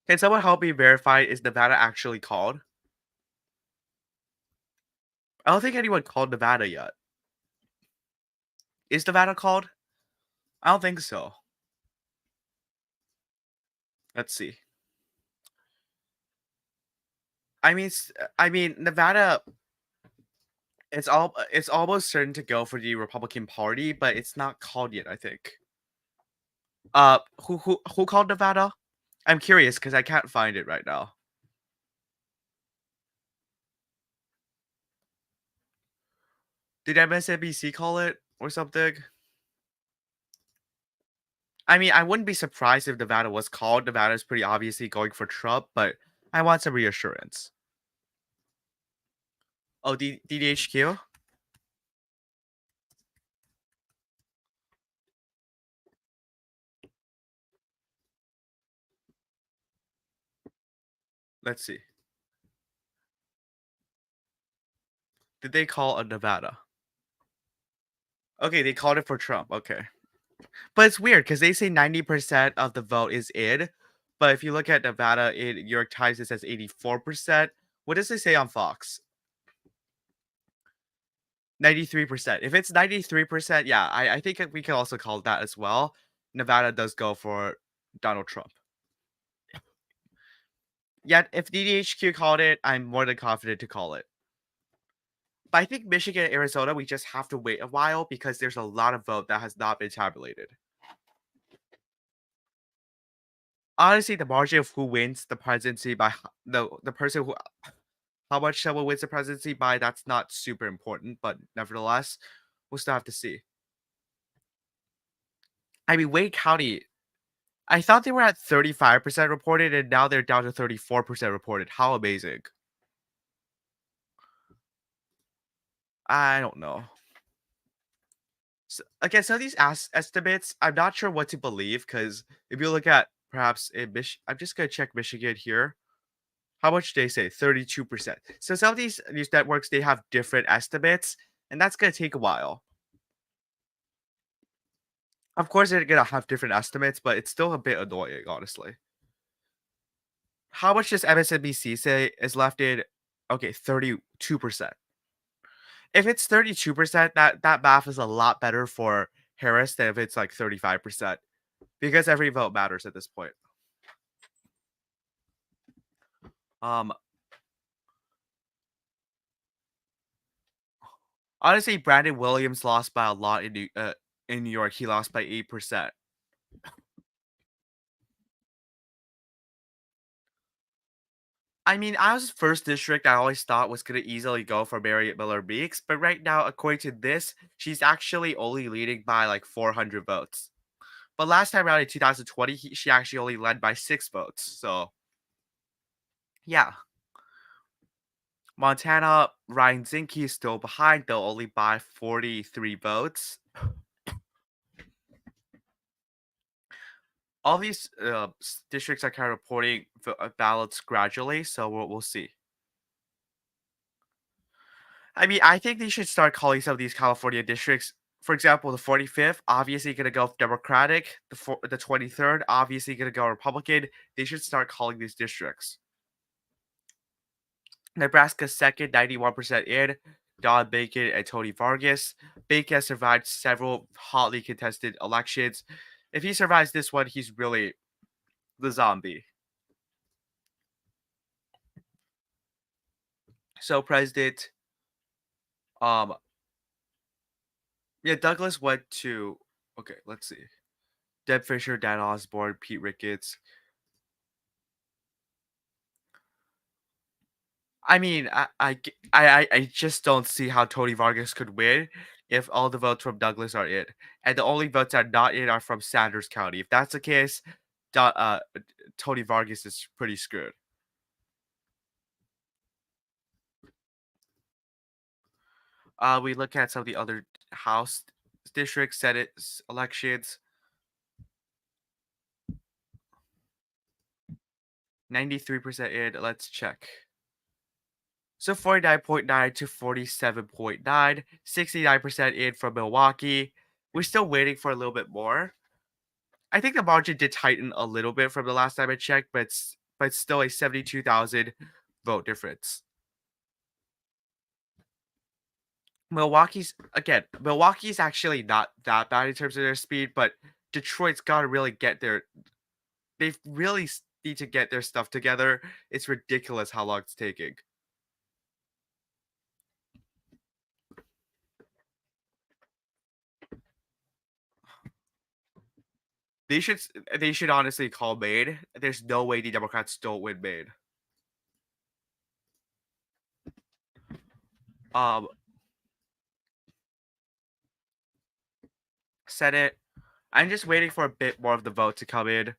Can someone help me verify, is Nevada actually called? I don't think anyone called Nevada yet. Is Nevada called? I don't think so. Let's see. I mean, Nevada. It's almost certain to go for the Republican Party, but it's not called yet. I think. Who called Nevada? I'm curious because I can't find it right now. Did MSNBC call it or something? I mean, I wouldn't be surprised if Nevada was called. Nevada's pretty obviously going for Trump, but I want some reassurance. Oh, DDHQ? Let's see. Did they call a Nevada? Okay, they called it for Trump. Okay. But it's weird because they say 90% of the vote is in. But if you look at Nevada in New York Times, it says 84%. What does it say on Fox? 93%. If it's 93%, yeah, I think we can also call that as well. Nevada does go for Donald Trump. Yet, if DDHQ called it, I'm more than confident to call it. But I think Michigan and Arizona, we just have to wait a while because there's a lot of vote that has not been tabulated. Honestly, the margin of who wins the presidency by the person who how much someone wins the presidency by, that's not super important, but nevertheless, we'll still have to see. I mean, Wayne County, I thought they were at 35% reported, and now they're down to 34% reported. How amazing. I don't know. So, again, some of these estimates, I'm not sure what to believe because if you look at perhaps in I'm just going to check Michigan here. How much did they say? 32%. So some of these news networks, they have different estimates, and that's going to take a while. Of course, they're going to have different estimates, but it's still a bit annoying, honestly. How much does MSNBC say is left in? Okay, 32%. If it's 32%, that math is a lot better for Harris than if it's like 35%, because every vote matters at this point. Um, Honestly, Brandon Williams lost by a lot in New York. He lost by 8%. I mean, I was first district I always thought was gonna easily go for Marriott Miller Meeks, but right now, according to this, she's actually only leading by like 400 votes. But last time around in 2020, she actually only led by 6 votes. So yeah, Montana, Ryan Zinke is still behind, though only by 43 votes. All these districts are kind of reporting ballots gradually, so we'll see. I mean, I think they should start calling some of these California districts. For example, the 45th, obviously going to go Democratic. The 23rd, obviously going to go Republican. They should start calling these districts. Nebraska second, 91% in. Don Bacon and Tony Vargas. Bacon has survived several hotly contested elections. If he survives this one, he's really the zombie. So President, um, yeah, Douglas went to. Okay, let's see. Deb Fisher, Dan Osborne, Pete Ricketts. I mean, I just don't see how Tony Vargas could win if all the votes from Douglas are in, and the only votes that are not in are from Sanders County. If that's the case, Tony Vargas is pretty screwed. We look at some of the other House district Senate elections. 93% in. Let's check. So 49.9 to 47.9, 69% in from Milwaukee. We're still waiting for a little bit more. I think the margin did tighten a little bit from the last time I checked, but it's still a 72,000 vote difference. Milwaukee's actually not that bad in terms of their speed, but Detroit's got to really get their they really need to get their stuff together. It's ridiculous how long it's taking. They should they should honestly call Maine. There's no way the Democrats don't win Maine. Um, Senate. I'm just waiting for a bit more of the vote to come in.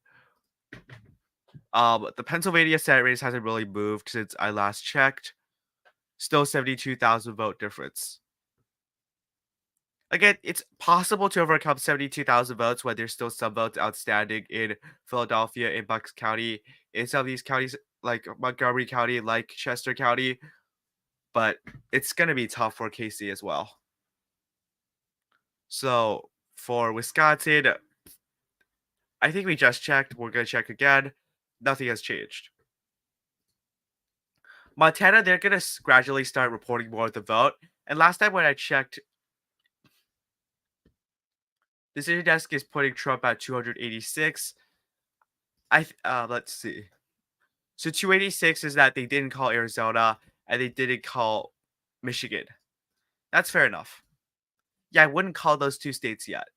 The Pennsylvania Senate race hasn't really moved since I last checked. Still 72,000 vote difference. Again, it's possible to overcome 72,000 votes when there's still some votes outstanding in Philadelphia, in Bucks County, in some of these counties like Montgomery County, like Chester County, but it's going to be tough for Casey as well. So for Wisconsin, I think we just checked. We're going to check again. Nothing has changed. Montana, they're going to gradually start reporting more of the vote. And last time when I checked, Decision Desk is putting Trump at 286. Let's see. So 286 is that they didn't call Arizona and they didn't call Michigan. That's fair enough. Yeah, I wouldn't call those two states yet.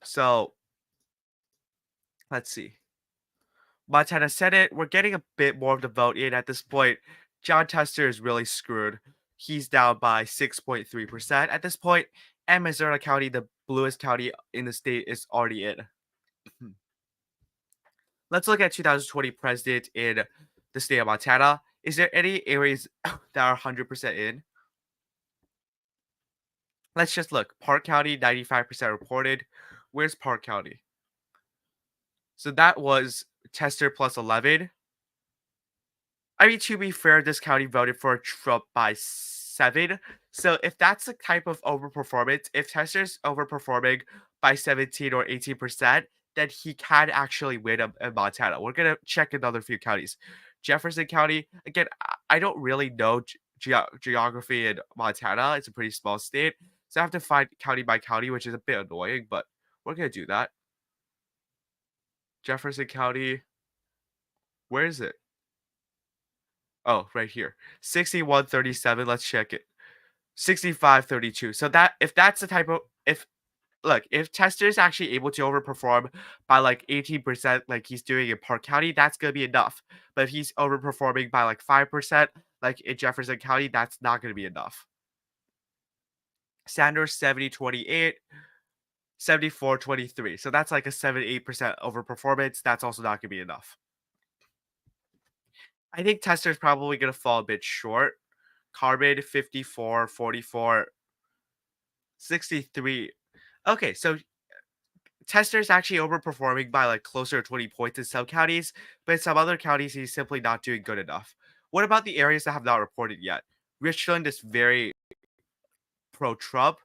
So let's see. Montana Senate, we're getting a bit more of the vote in at this point. John Tester is really screwed. He's down by 6.3% at this point. And Missouri County, the bluest county in the state, is already in. Let's look at 2020 president in the state of Montana. Is there any areas that are 100% in? Let's just look. Park County, 95% reported. Where's Park County? So that was Tester plus 11. I mean, to be fair, this county voted for Trump by 7. So if that's the type of overperformance, if Tester's overperforming by 17 or 18%, then he can actually win in Montana. We're going to check another few counties. Jefferson County, again, I don't really know geography in Montana. It's a pretty small state. So I have to find county by county, which is a bit annoying, but we're going to do that. Jefferson County, where is it? Oh, right here. 6137. Let's check it. 6532. So that if that's the type of if Tester's actually able to overperform by like 18% like he's doing in Park County, that's gonna be enough. But if he's overperforming by like 5%, like in Jefferson County, that's not gonna be enough. Sanders 7028, 7423. So that's like a 7-8% overperformance. That's also not gonna be enough. I think Tester's probably gonna fall a bit short. Carbon 54, 44, 63. Okay, so Tester's actually overperforming by like closer to 20 points in some counties, but in some other counties, he's simply not doing good enough. What about the areas that have not reported yet? Richland is very pro Trump.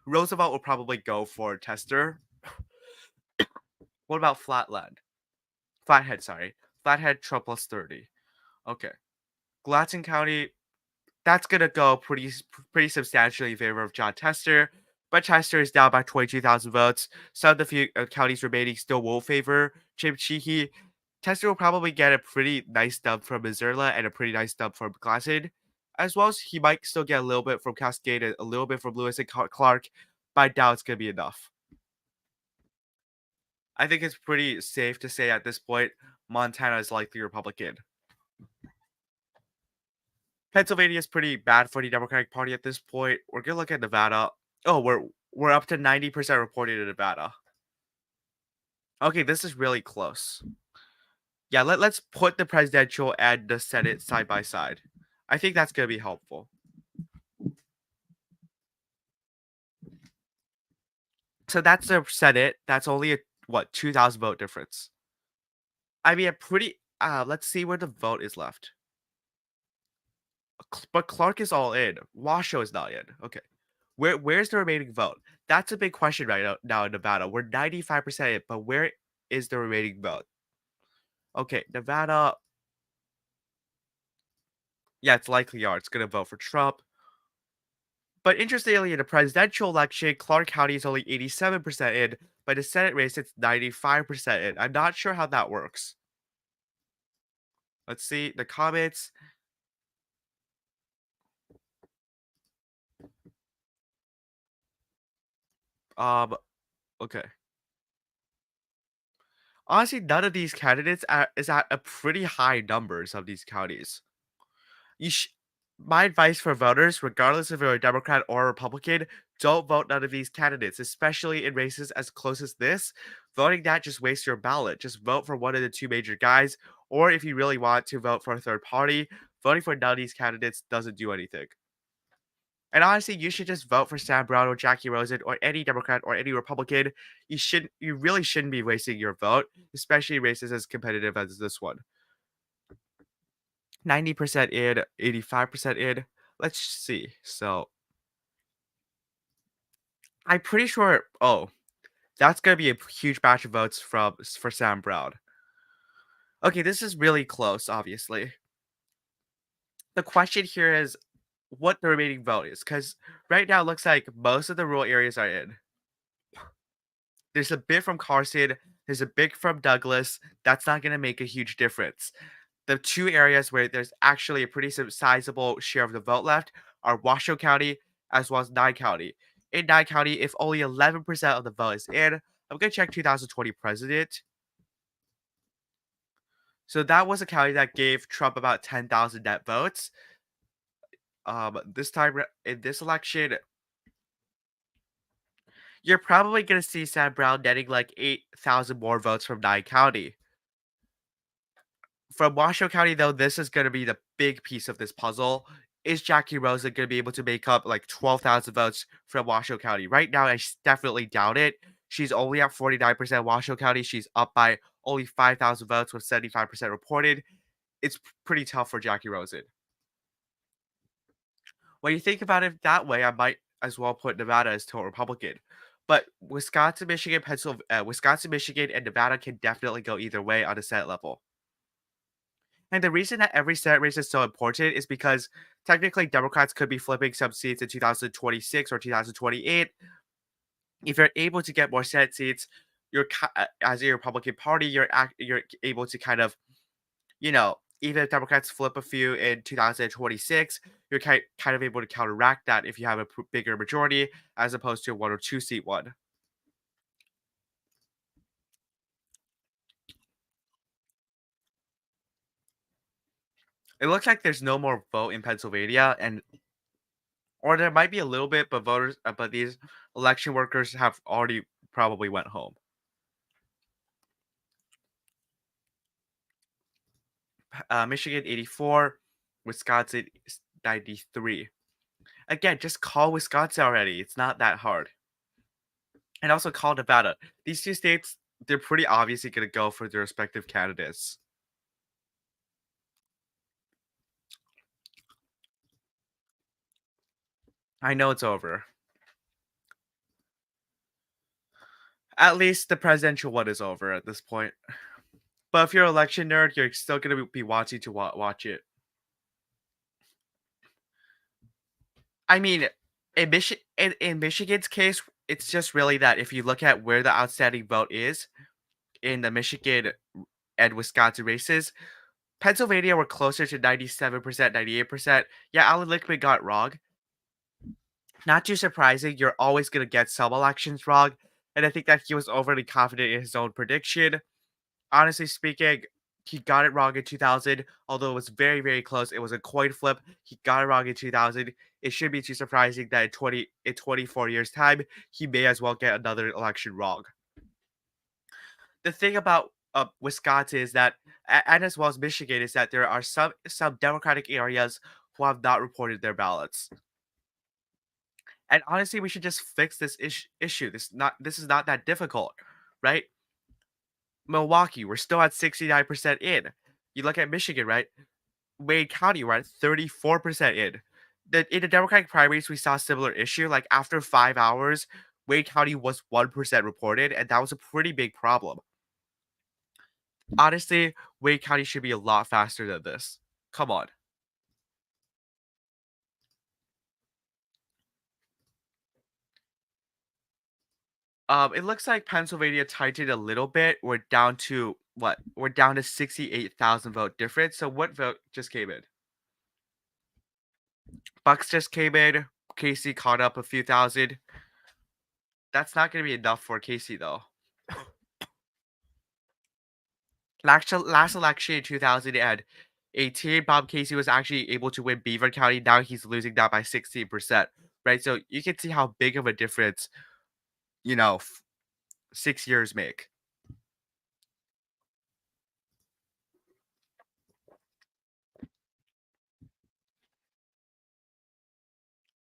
Roosevelt will probably go for Tester. What about Flatland? Flathead, sorry. Flathead, Trump plus 30. Okay. Gallatin County, that's gonna go pretty substantially in favor of John Tester, but Tester is down by 22,000 votes. Some of the few counties remaining still will favor Jim Cheehy. Tester will probably get a pretty nice dub from Missoula and a pretty nice dub from Glasson, as well as he might still get a little bit from Cascade and a little bit from Lewis and Clark, but I doubt it's gonna be enough. I think it's pretty safe to say at this point Montana is likely Republican. Pennsylvania is pretty bad for the Democratic Party at this point. We're gonna look at Nevada. Oh, we're up to 90% reported in Nevada. Okay, this is really close. Yeah, let's put the presidential and the Senate side by side. I think that's gonna be helpful. So that's the Senate. That's only a 2,000 vote difference. I mean, a pretty. Let's see where the vote is left. But Clark is all in. Washoe is not in. Okay. Where's the remaining vote? That's a big question now in Nevada. We're 95% in, but where is the remaining vote? Okay, Nevada. Yeah, it's likely are. It's gonna vote for Trump. But interestingly, in the presidential election, Clark County is only 87% in, but the Senate race, it's 95% in. I'm not sure how that works. Let's see the comments. Um, okay. Honestly, none of these candidates is at a pretty high numbers of these counties. You sh- My advice for voters, regardless if you're a Democrat or a Republican, don't vote none of these candidates, especially in races as close as this. Voting that just wastes your ballot. Just vote for one of the two major guys, or if you really want to vote for a third party, voting for none of these candidates doesn't do anything. And honestly, you should just vote for Sam Brown or Jackie Rosen or any Democrat or any Republican. You really shouldn't be wasting your vote, especially in races as competitive as this one. 90% in, 85% in. Let's see. So I'm pretty sure. Oh, that's gonna be a huge batch of votes for Sam Brown. Okay, this is really close. Obviously, the question here is what the remaining vote is, because right now it looks like most of the rural areas are in. There's a bit from Carson. There's a bit from Douglas. That's not gonna make a huge difference. The two areas where there's actually a pretty sizable share of the vote left are Washoe County as well as Nye County. In Nye County, if only 11% of the vote is in, I'm going to check 2020 president. So that was a county that gave Trump about 10,000 net votes. This time in this election, you're probably going to see Sam Brown netting like 8,000 more votes from Nye County. From Washoe County, though, this is going to be the big piece of this puzzle. Is Jackie Rosen going to be able to make up like 12,000 votes from Washoe County? Right now, I definitely doubt it. She's only at 49% Washoe County. She's up by only 5,000 votes with 75% reported. It's pretty tough for Jackie Rosen. When you think about it that way, I might as well put Nevada as total Republican. But Wisconsin, Michigan, and Nevada can definitely go either way on the Senate level. And the reason that every Senate race is so important is because technically Democrats could be flipping some seats in 2026 or 2028. If you're able to get more Senate seats, as a Republican Party, you're able to kind of, even if Democrats flip a few in 2026, you're kind of able to counteract that if you have a bigger majority as opposed to a 1 or 2 seat one. It looks like there's no more vote in Pennsylvania, and or there might be a little bit, but these election workers have already probably went home. Michigan 84, Wisconsin 93. Again, just call Wisconsin already. It's not that hard. And also call Nevada. These two states, they're pretty obviously going to go for their respective candidates. I know it's over. At least the presidential one is over at this point. But if you're an election nerd, you're still going to be watching to watch it. I mean, in Michigan's case, it's just really that if you look at where the outstanding vote is in the Michigan and Wisconsin races, Pennsylvania were closer to 97%, 98%. Yeah, Alan Lichtman got it wrong. Not too surprising. You're always going to get some elections wrong. And I think that he was overly confident in his own prediction. Honestly speaking, he got it wrong in 2000, although it was very, very close. It was a coin flip. He got it wrong in 2000. It shouldn't be too surprising that in 24 years' time, he may as well get another election wrong. The thing about Wisconsin is that, and as well as Michigan, is that there are some Democratic areas who have not reported their ballots. And honestly, we should just fix this issue. This is not that difficult, right? Milwaukee, we're still at 69% in. You look at Michigan, right? Wayne County, we're at 34% in. In the Democratic primaries, we saw a similar issue. Like after 5 hours, Wayne County was 1% reported, and that was a pretty big problem. Honestly, Wayne County should be a lot faster than this. Come on. It looks like Pennsylvania tightened a little bit. We're down to what? We're down to 68,000 vote difference. So what vote just came in? Bucks just came in. Casey caught up a few thousand. That's not going to be enough for Casey though. Last election in 2018, Bob Casey was actually able to win Beaver County. Now he's losing that by 16%. Right, so you can see how big of a difference, 6 years make.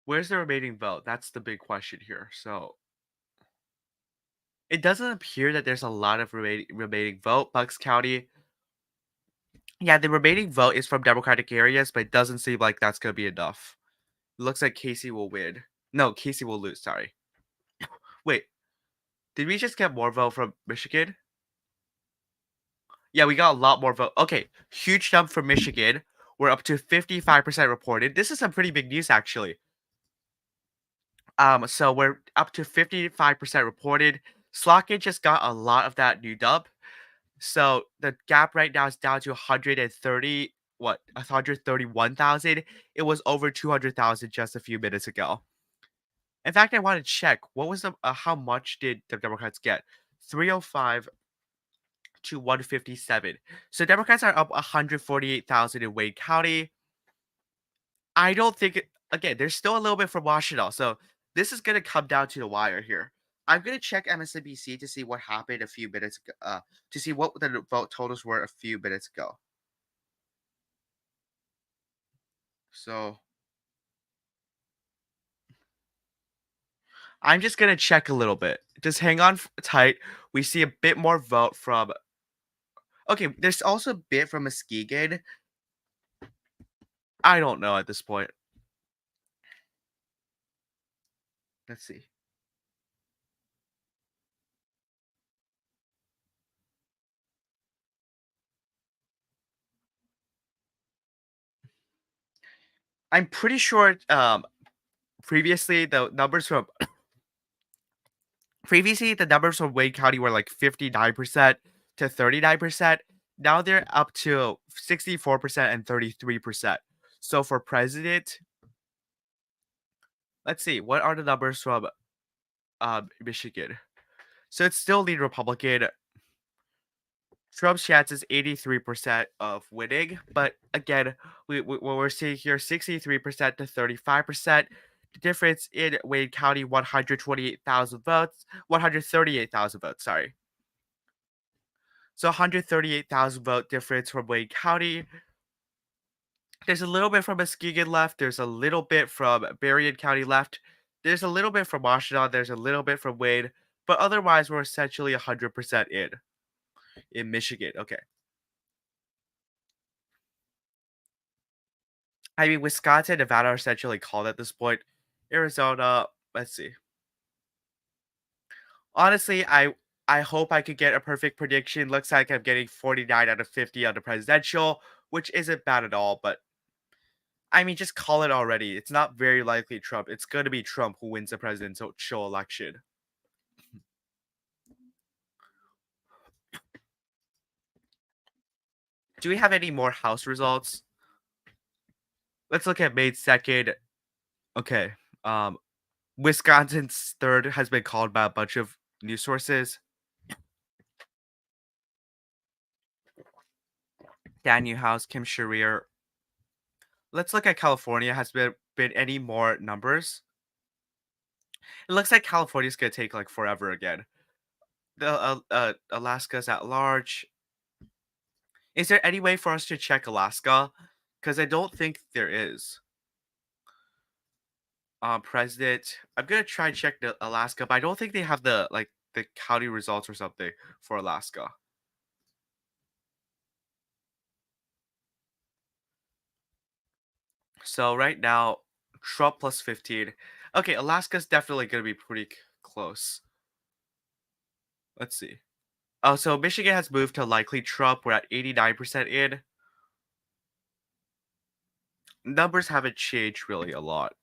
Where's the remaining vote? That's the big question here. So it doesn't appear that there's a lot of remaining vote. Bucks County, yeah, the remaining vote is from Democratic areas, but it doesn't seem like that's gonna be enough. It looks like Casey will win. No, Casey will lose. Sorry. Wait, did we just get more vote from Michigan? Yeah, we got a lot more vote. Okay, huge jump from Michigan. We're up to 55% reported. This is some pretty big news, actually. So we're up to 55% reported. Slockett just got a lot of that new dub. So the gap right now is down to 130, 131,000. It was over 200,000 just a few minutes ago. In fact, I want to check what was how much did the Democrats get? 305 to 157. So Democrats are up 148,000 in Wayne County. I don't think again, there's still a little bit from Washington. So this is gonna come down to the wire here. I'm gonna check MSNBC to see what happened a few minutes ago, to see what the vote totals were a few minutes ago. So I'm just gonna check a little bit. Just hang on tight. We see a bit more vote from. Okay, there's also a bit from Muskegon. I don't know at this point. Let's see. I'm pretty sure previously the numbers from Wayne County were like 59% to 39%. Now they're up to 64% and 33%. So for president, let's see, what are the numbers from Michigan? So it's still lead Republican. Trump's chance is 83% of winning, but again, what we're seeing here, 63% to 35%. The difference in Wayne County, 128,000 votes, 138,000 votes, sorry. So 138,000 vote difference from Wayne County. There's a little bit from Muskegon left. There's a little bit from Berrien County left. There's a little bit from Washington. There's a little bit from Wayne. But otherwise, we're essentially 100% in Michigan. Okay. I mean, Wisconsin and Nevada are essentially called at this point. Arizona, let's see. Honestly, I hope I could get a perfect prediction. Looks like I'm getting 49 out of 50 on the presidential, which isn't bad at all, but I mean, just call it already. It's not very likely Trump. It's going to be Trump who wins the presidential election. Do we have any more House results? Let's look at May 2nd. Okay. Wisconsin's third has been called by a bunch of news sources. Dan Newhouse, Kim Schreier. Let's look at California. Has been any more numbers? It looks like California's gonna take like forever again. The Alaska's at large. Is there any way for us to check Alaska? Because I don't think there is. President. I'm gonna try and check the Alaska, but I don't think they have the county results or something for Alaska. So right now, Trump plus 15. Okay, Alaska's definitely gonna be pretty close. Let's see. Oh, so Michigan has moved to likely Trump. We're at 89% in. Numbers haven't changed really a lot.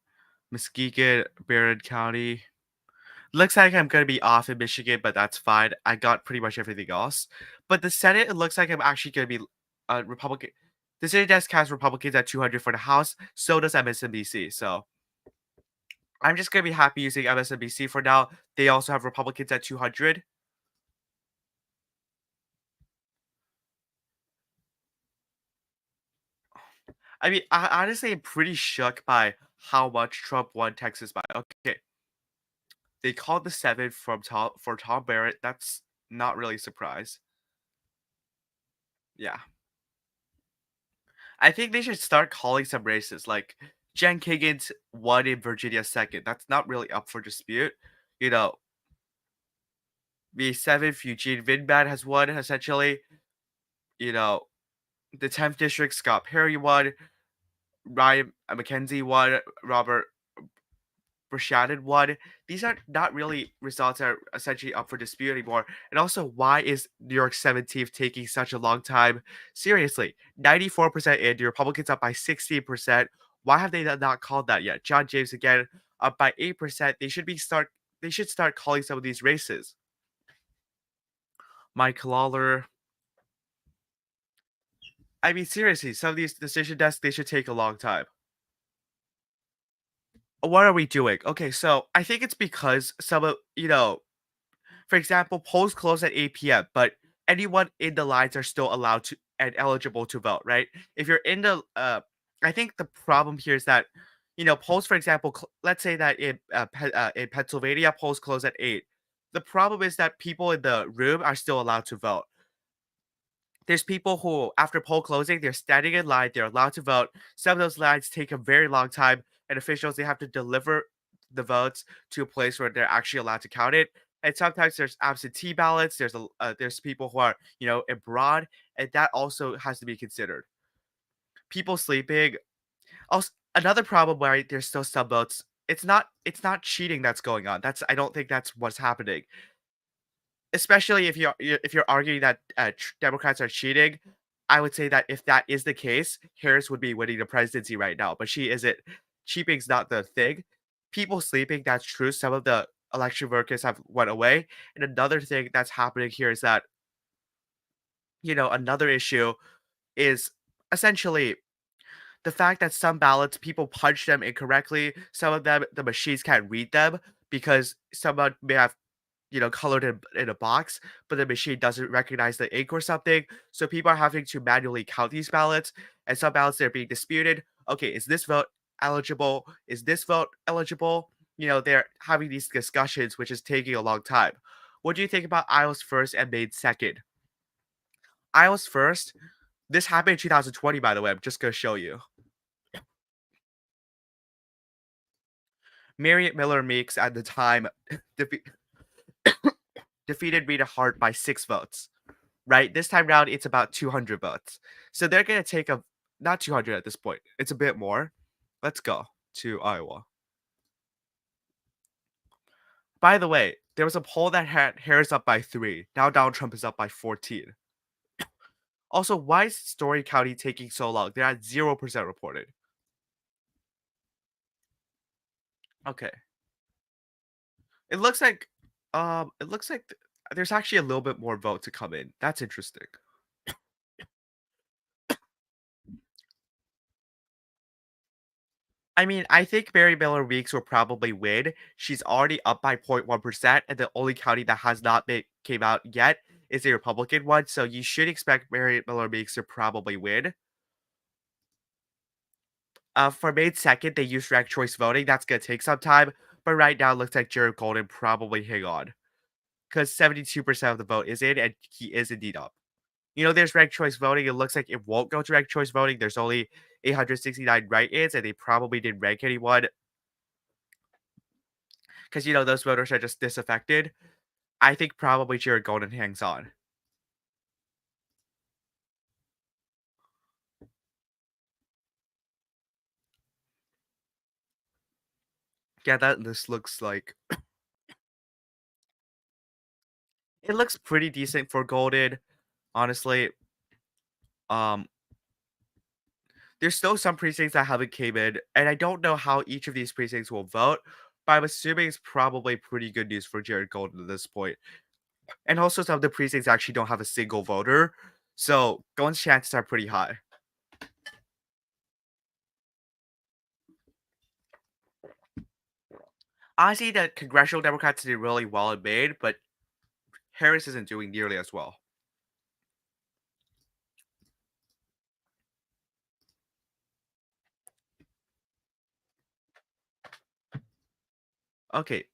Muskegon, Barron County. Looks like I'm gonna be off in Michigan, but that's fine. I got pretty much everything else. But the Senate, it looks like I'm actually gonna be Republican. The Senate desk has Republicans at 200 for the House. So does MSNBC. So I'm just gonna be happy using MSNBC for now. They also have Republicans at 200. I mean, I honestly am pretty shook by how much Trump won Texas by. Okay, they called the seven from Tom Barrett. That's not really a surprise. Yeah. I think they should start calling some races. Like Jen Kagan's won in Virginia second. That's not really up for dispute. You know, the seventh Eugene Vidman has won essentially. You know, the 10th district Scott Perry won. Ryan McKenzie won. Robert Brashaden won. These are not really results that are essentially up for dispute anymore. And also, why is New York 17th taking such a long time? Seriously, 94% in, the Republicans up by 16%. Why have they not called that yet? John James again up by 8%. They should start calling some of these races. Mike Lawler. I mean, seriously, some of these decision desks they should take a long time. What are we doing? Okay, so I think it's because some of for example, polls close at 8 p.m., but anyone in the lines are still allowed to and eligible to vote, right? If you're in the, I think the problem here is that, polls, for example, let's say that in Pennsylvania, polls close at 8. The problem is that people in the room are still allowed to vote. There's people who, after poll closing, they're standing in line, they're allowed to vote. Some of those lines take a very long time, and officials they have to deliver the votes to a place where they're actually allowed to count it. And sometimes there's absentee ballots. There's people who are abroad, and that also has to be considered. People sleeping. Also, another problem where there's still some votes. It's not cheating that's going on. I don't think that's what's happening. Especially if you're arguing that, Democrats are cheating, I would say that if that is the case, Harris would be winning the presidency right now, but she isn't. Cheating's not the thing. People sleeping, that's true. Some of the election workers have went away, and another thing that's happening here is that, another issue is essentially the fact that some ballots, people punch them incorrectly. Some of them, the machines can't read them because someone may have colored in a box, but the machine doesn't recognize the ink or something. So people are having to manually count these ballots, and some ballots they're being disputed. Okay, is this vote eligible? Is this vote eligible? They're having these discussions, which is taking a long time. What do you think about Iowa's first and Maine's second? Iowa's first. This happened in 2020, by the way. I'm just gonna show you. Marriott Miller Meeks at the time defe- defeated Rita Hart by 6 votes. Right? This time round, it's about 200 votes. So they're going to take not 200 at this point. It's a bit more. Let's go to Iowa. By the way, there was a poll that had Harris up by 3. Now Donald Trump is up by 14. Also, why is Story County taking so long? They're at 0% reported. Okay. It looks like there's actually a little bit more vote to come in. That's interesting. I mean, I think Mary Miller Weeks will probably win. She's already up by 0.1%, and the only county that has not came out yet is a Republican one. So you should expect Mary Miller Weeks to probably win. For May 2nd, they used ranked choice voting. That's gonna take some time, but right now it looks like Jared Golden probably hang on because 72% of the vote is in, and he is indeed up. There's ranked choice voting. It looks like it won't go to ranked choice voting. There's only 869 write-ins, and they probably didn't rank anyone because those voters are just disaffected. I think probably Jared Golden hangs on. Yeah, that this looks like it looks pretty decent for Golden, honestly. Um, there's still some precincts that haven't came in, and I don't know how each of these precincts will vote. but I'm assuming it's probably pretty good news for Jared Golden at this point. And also, some of the precincts actually don't have a single voter, so Golden's chances are pretty high. Honestly, the congressional Democrats did really well in Maine, but Harris isn't doing nearly as well. Okay,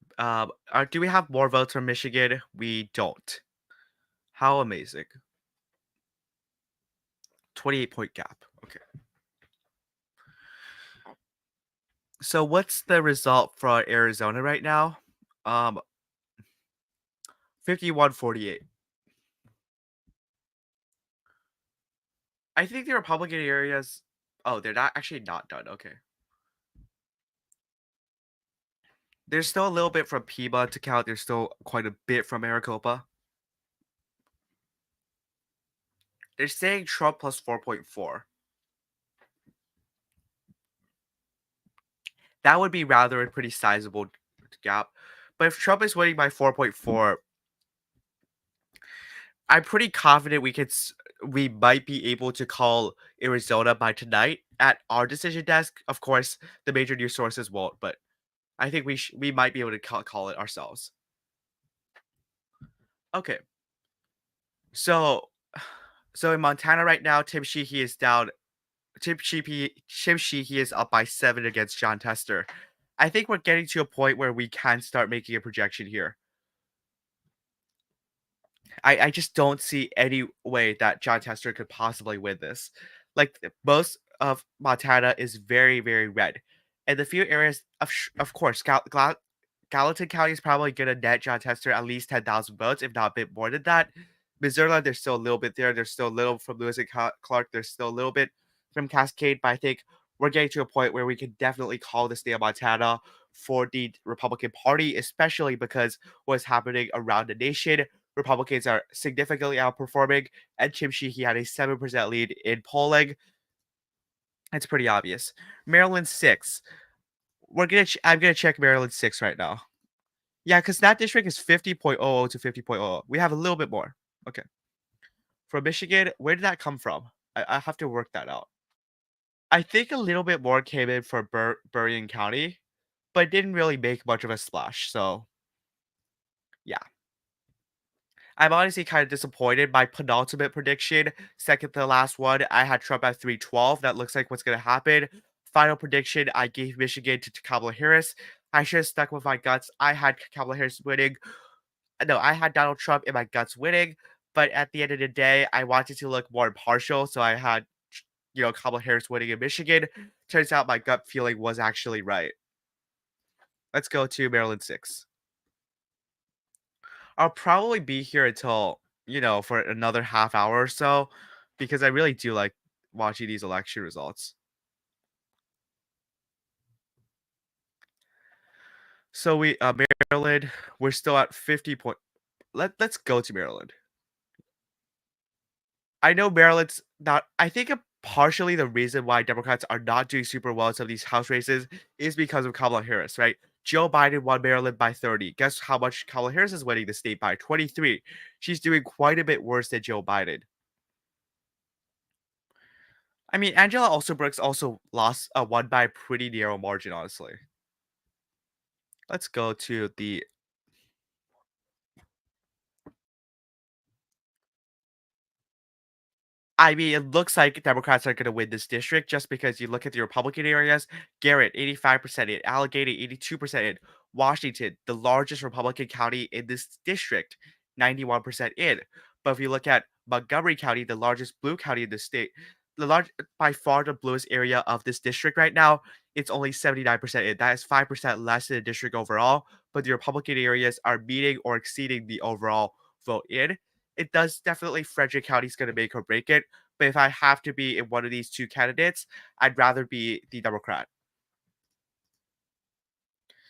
do we have more votes from Michigan? We don't. How amazing. 28-point gap. Okay. So what's the result for Arizona right now? Um, 51-48. I think the Republican areas. Oh, they're not actually not done. Okay. There's still a little bit from Piedmont to count. There's still quite a bit from Maricopa. They're saying Trump plus 4.4. That would be rather a pretty sizable gap. But if Trump is winning by 4.4, I'm pretty confident we might be able to call Arizona by tonight at our decision desk. Of course, the major news sources won't, but I think we might be able to call it ourselves. Okay, so in Montana right now, Tim Sheehy is down. Tim Sheehy is up by 7 against John Tester. I think we're getting to a point where we can start making a projection here. I just don't see any way that John Tester could possibly win this. Like most of Montana is very, very red, and the few areas of course, Gallatin County is probably gonna net John Tester at least 10,000 votes, if not a bit more than that. Missouri, there's still a little bit there. There's still a little from Lewis and Clark. There's still a little bit from Cascade, but I think we're getting to a point where we can definitely call the state of Montana for the Republican Party, especially because what's happening around the nation. Republicans are significantly outperforming, and Tim Sheehy had a 7% lead in polling. It's pretty obvious. Maryland 6. I'm gonna check Maryland 6 right now. Yeah, because that district is 50.00 to 50.00. We have a little bit more. Okay. From Michigan, where did that come from? I have to work that out. I think a little bit more came in for Berrien County, but didn't really make much of a splash. So, yeah. I'm honestly kind of disappointed. My penultimate prediction, second to last one, I had Trump at 312. That looks like what's going to happen. Final prediction, I gave Michigan to Kamala Harris. I should have stuck with my guts. I had Kamala Harris winning. No, I had Donald Trump in my guts winning. But at the end of the day, I wanted to look more impartial. So I had, Kamala Harris winning in Michigan. Turns out my gut feeling was actually right. Let's go to Maryland 6. I'll probably be here until, for another half hour or so because I really do like watching these election results. So Maryland, we're still at 50 point. Let's go to Maryland. I know Maryland's not. I think partially the reason why Democrats are not doing super well in some of these House races is because of Kamala Harris, right? Joe Biden won Maryland by 30. Guess how much Kamala Harris is winning the state by? 23. She's doing quite a bit worse than Joe Biden. I mean, Angela Brooks also won by a pretty narrow margin, honestly. Let's go to the. I mean, it looks like Democrats are going to win this district just because you look at the Republican areas. Garrett, 85% in. Allegheny, 82% in. Washington, the largest Republican county in this district, 91% in. But if you look at Montgomery County, the largest blue county in the state, by far the bluest area of this district right now, it's only 79% in. That is 5% less than the district overall. But the Republican areas are meeting or exceeding the overall vote in. It does definitely Frederick County is going to make or break it. But if I have to be in one of these two candidates, I'd rather be the Democrat.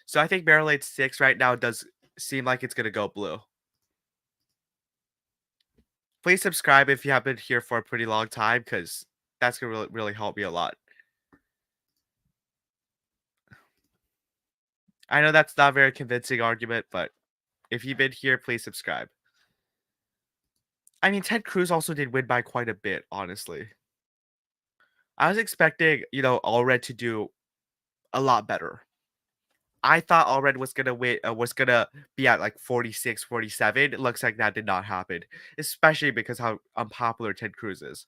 So I think Maryland 6 right now does seem like it's going to go blue. Please subscribe if you have been here for a pretty long time because that's going to really help me a lot. I know that's not a very convincing argument, but if you've been here, please subscribe. I mean, Ted Cruz also did win by quite a bit, honestly. I was expecting, Allred to do a lot better. I thought Allred was gonna win, was gonna be at like 46, 47. It looks like that did not happen, especially because how unpopular Ted Cruz is.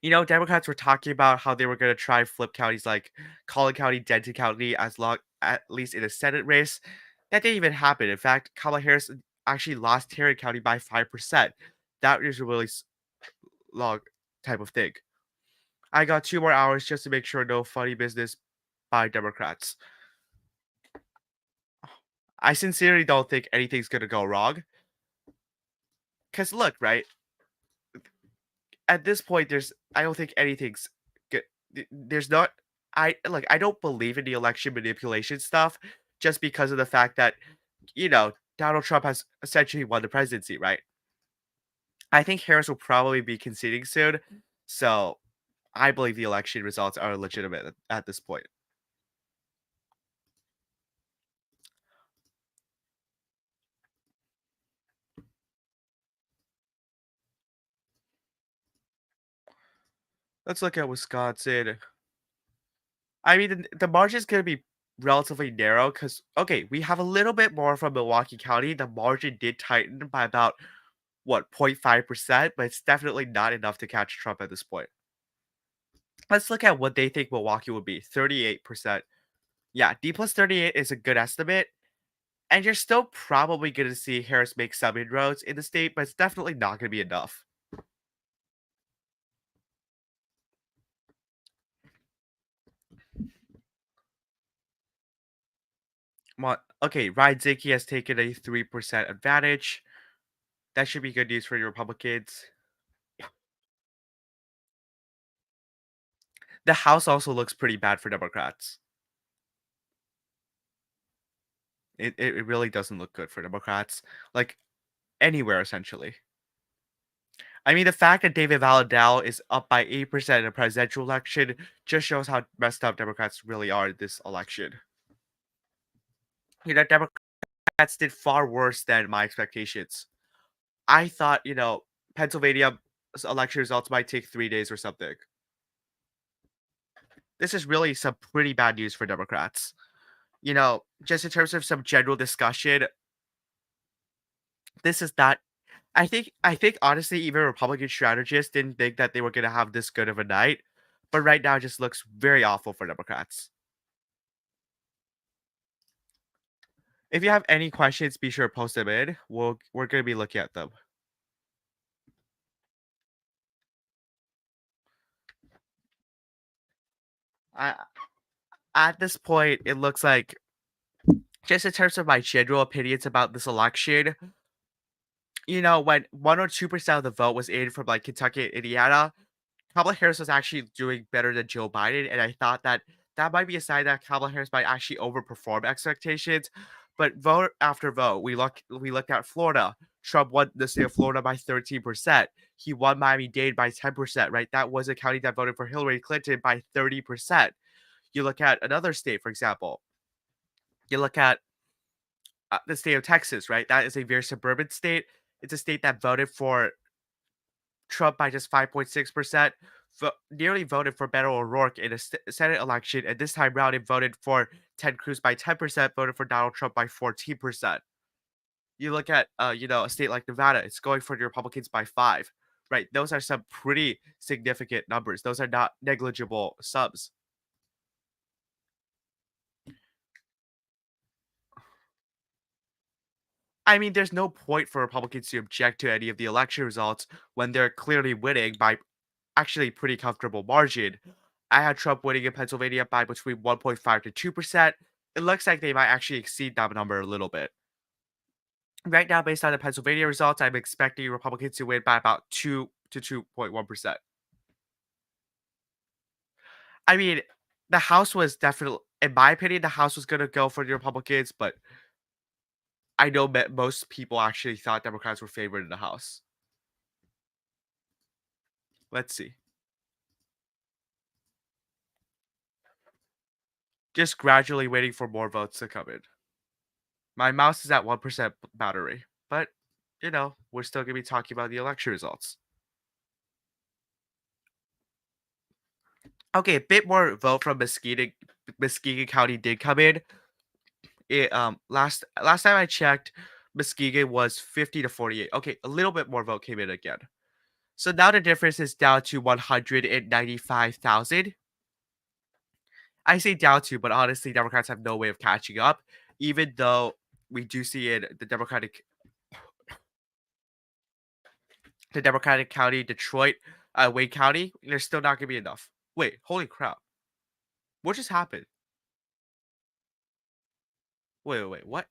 Democrats were talking about how they were gonna try flip counties like Collin County, Denton County, at least in a Senate race. That didn't even happen. In fact, Kamala Harris actually lost Tarrant County by 5%. That is a really long type of thing. I got 2 more hours just to make sure no funny business by Democrats. I sincerely don't think anything's gonna go wrong. Cause look, right? At this point, I don't think anything's good. There's not. I don't believe in the election manipulation stuff, just because of the fact that Donald Trump has essentially won the presidency, right? I think Harris will probably be conceding soon, so I believe the election results are legitimate at this point. Let's look at Wisconsin. I mean, the margin is going to be relatively narrow because, okay, we have a little bit more from Milwaukee County. The margin did tighten by about, what, 0.5%, but it's definitely not enough to catch Trump at this point. Let's look at what they think Milwaukee would be 38%. Yeah, D plus 38 is a good estimate. And you're still probably going to see Harris make some inroads in the state, but it's definitely not going to be enough. Okay, Ryan Zinke has taken a 3% advantage. That should be good news for your Republicans. The House also looks pretty bad for Democrats. It really doesn't look good for Democrats, like anywhere essentially. I mean, the fact that David Valadao is up by 8% in a presidential election just shows how messed up Democrats really are in this election. Democrats did far worse than my expectations. I thought, Pennsylvania election results might take 3 days or something. This is really some pretty bad news for Democrats. Just in terms of some general discussion, this is not. I think honestly, even Republican strategists didn't think that they were gonna have this good of a night. But right now, it just looks very awful for Democrats. If you have any questions, be sure to post them in. We're gonna be looking at them. I, at this point, it looks like just in terms of my general opinions about this election, when 1 or 2% of the vote was in from like Kentucky and Indiana, Kamala Harris was actually doing better than Joe Biden, and I thought that that might be a sign that Kamala Harris might actually overperform expectations. But vote after vote, we looked at Florida. Trump won the state of Florida by 13%. He won Miami-Dade by 10%, right? That was a county that voted for Hillary Clinton by 30%. You look at another state, for example. You look at the state of Texas, right? That is a very suburban state. It's a state that voted for Trump by just 5.6%, nearly voted for Beto O'Rourke in a Senate election, and this time round it voted for Ted Cruz by 10%, voted for Donald Trump by 14%. You look at, a state like Nevada, it's going for the Republicans by 5, right? Those are some pretty significant numbers. Those are not negligible subs. I mean, there's no point for Republicans to object to any of the election results when they're clearly winning by actually pretty comfortable margin. I had Trump winning in Pennsylvania by between 1.5 to 2%. It looks like they might actually exceed that number a little bit. Right now, based on the Pennsylvania results, I'm expecting Republicans to win by about 2 to 2.1%. I mean, the House was definitely, in my opinion, the House was going to go for the Republicans, but I know that most people actually thought Democrats were favored in the House. Let's see. just gradually waiting for more votes to come in. My mouse is at 1% battery, but we're still gonna be talking about the election results. Okay, a bit more vote from Muskegon County did come in. It last time I checked, Muskegon was 50 to 48. Okay, a little bit more vote came in again. So now the difference is down to 195,000. I say down to, but honestly, Democrats have no way of catching up, even though we do see in the Democratic County, Detroit, Wayne County, there's still not gonna be enough. Wait, holy crap! What just happened? Wait, what?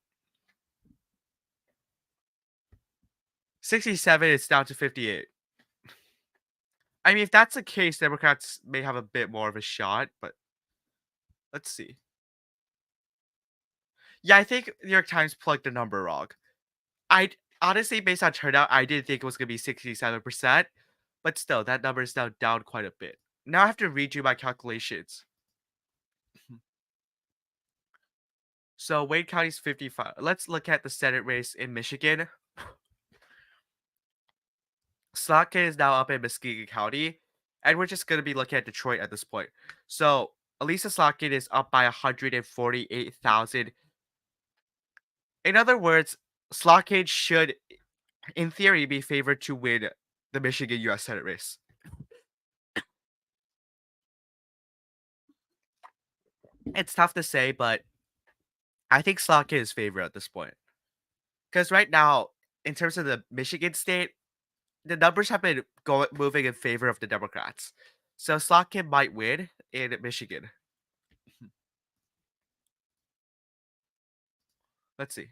67 is down to 58. I mean, if that's the case, Democrats may have a bit more of a shot, but let's see. Yeah, I think New York Times plugged the number wrong. I honestly, based on turnout, I didn't think it was gonna be 67%, but still, that number is now down quite a bit. Now I have to redo my calculations. So Wayne County's 55. Let's look at the Senate race in Michigan. Slotkin is now up in Muskegon County, and we're just gonna be looking at Detroit at this point. So Elisa Slotkin is up by 148,000. In other words, Slotkin should, in theory, be favored to win the Michigan U.S. Senate race. It's tough to say, but I think Slotkin is favored at this point. Because right now, in terms of the Michigan state, the numbers have been moving in favor of the Democrats. So Slotkin might win in Michigan. Let's see.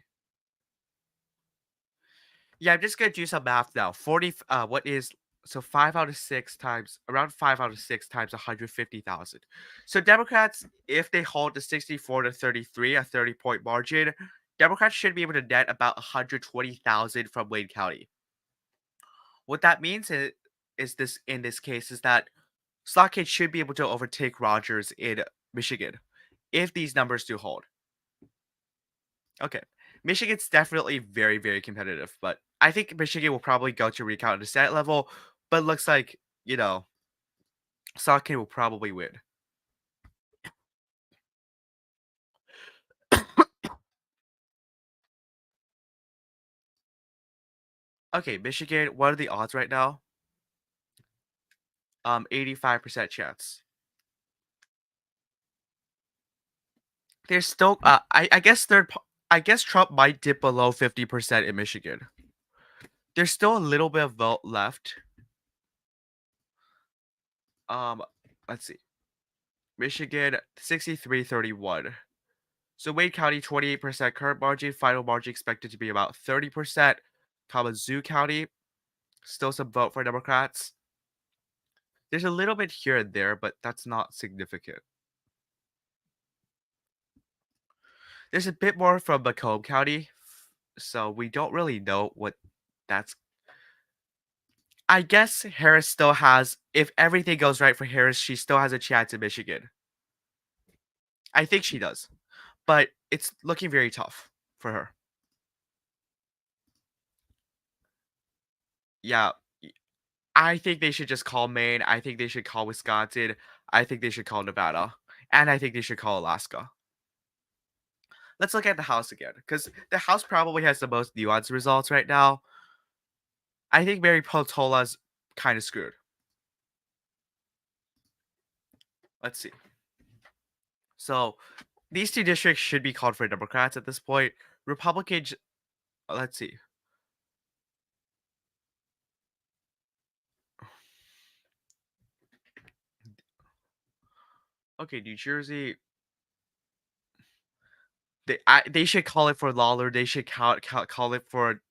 Yeah, I'm just gonna do some math now. 40. What is so 5 out of 6 times around 5 out of 6 times 150,000. So Democrats, if they hold the 64 to 33, a 30-point margin, Democrats should be able to net about 120,000 from Wayne County. What that means is this in this case is that Slockett should be able to overtake Rogers in Michigan if these numbers do hold. Okay. Michigan's definitely very, very competitive, but I think Michigan will probably go to recount at the Senate level, but looks like, Slockett will probably win. Okay, Michigan, what are the odds right now? 85% chance. There's still I guess I guess Trump might dip below 50% in Michigan. There's still a little bit of vote left. Um, let's see. Michigan 63-31. So Wayne County 28% current margin, final margin expected to be about 30%. Kalamazoo County still some vote for Democrats. There's a little bit here and there, but that's not significant. There's a bit more from Macomb County, so we don't really know what that's. I guess Harris still has, if everything goes right for Harris, she still has a chance in Michigan. I think she does, but it's looking very tough for her. Yeah, I think they should just call Maine. I think they should call Wisconsin. I think they should call Nevada. And I think they should call Alaska. Let's look at the House again, because the House probably has the most nuanced results right now. I think Mary Potola's kind of screwed. Let's see. So these two districts should be called for Democrats at this point. Republicans, let's see. Okay, New Jersey. They should call it for Lawler. They should call it for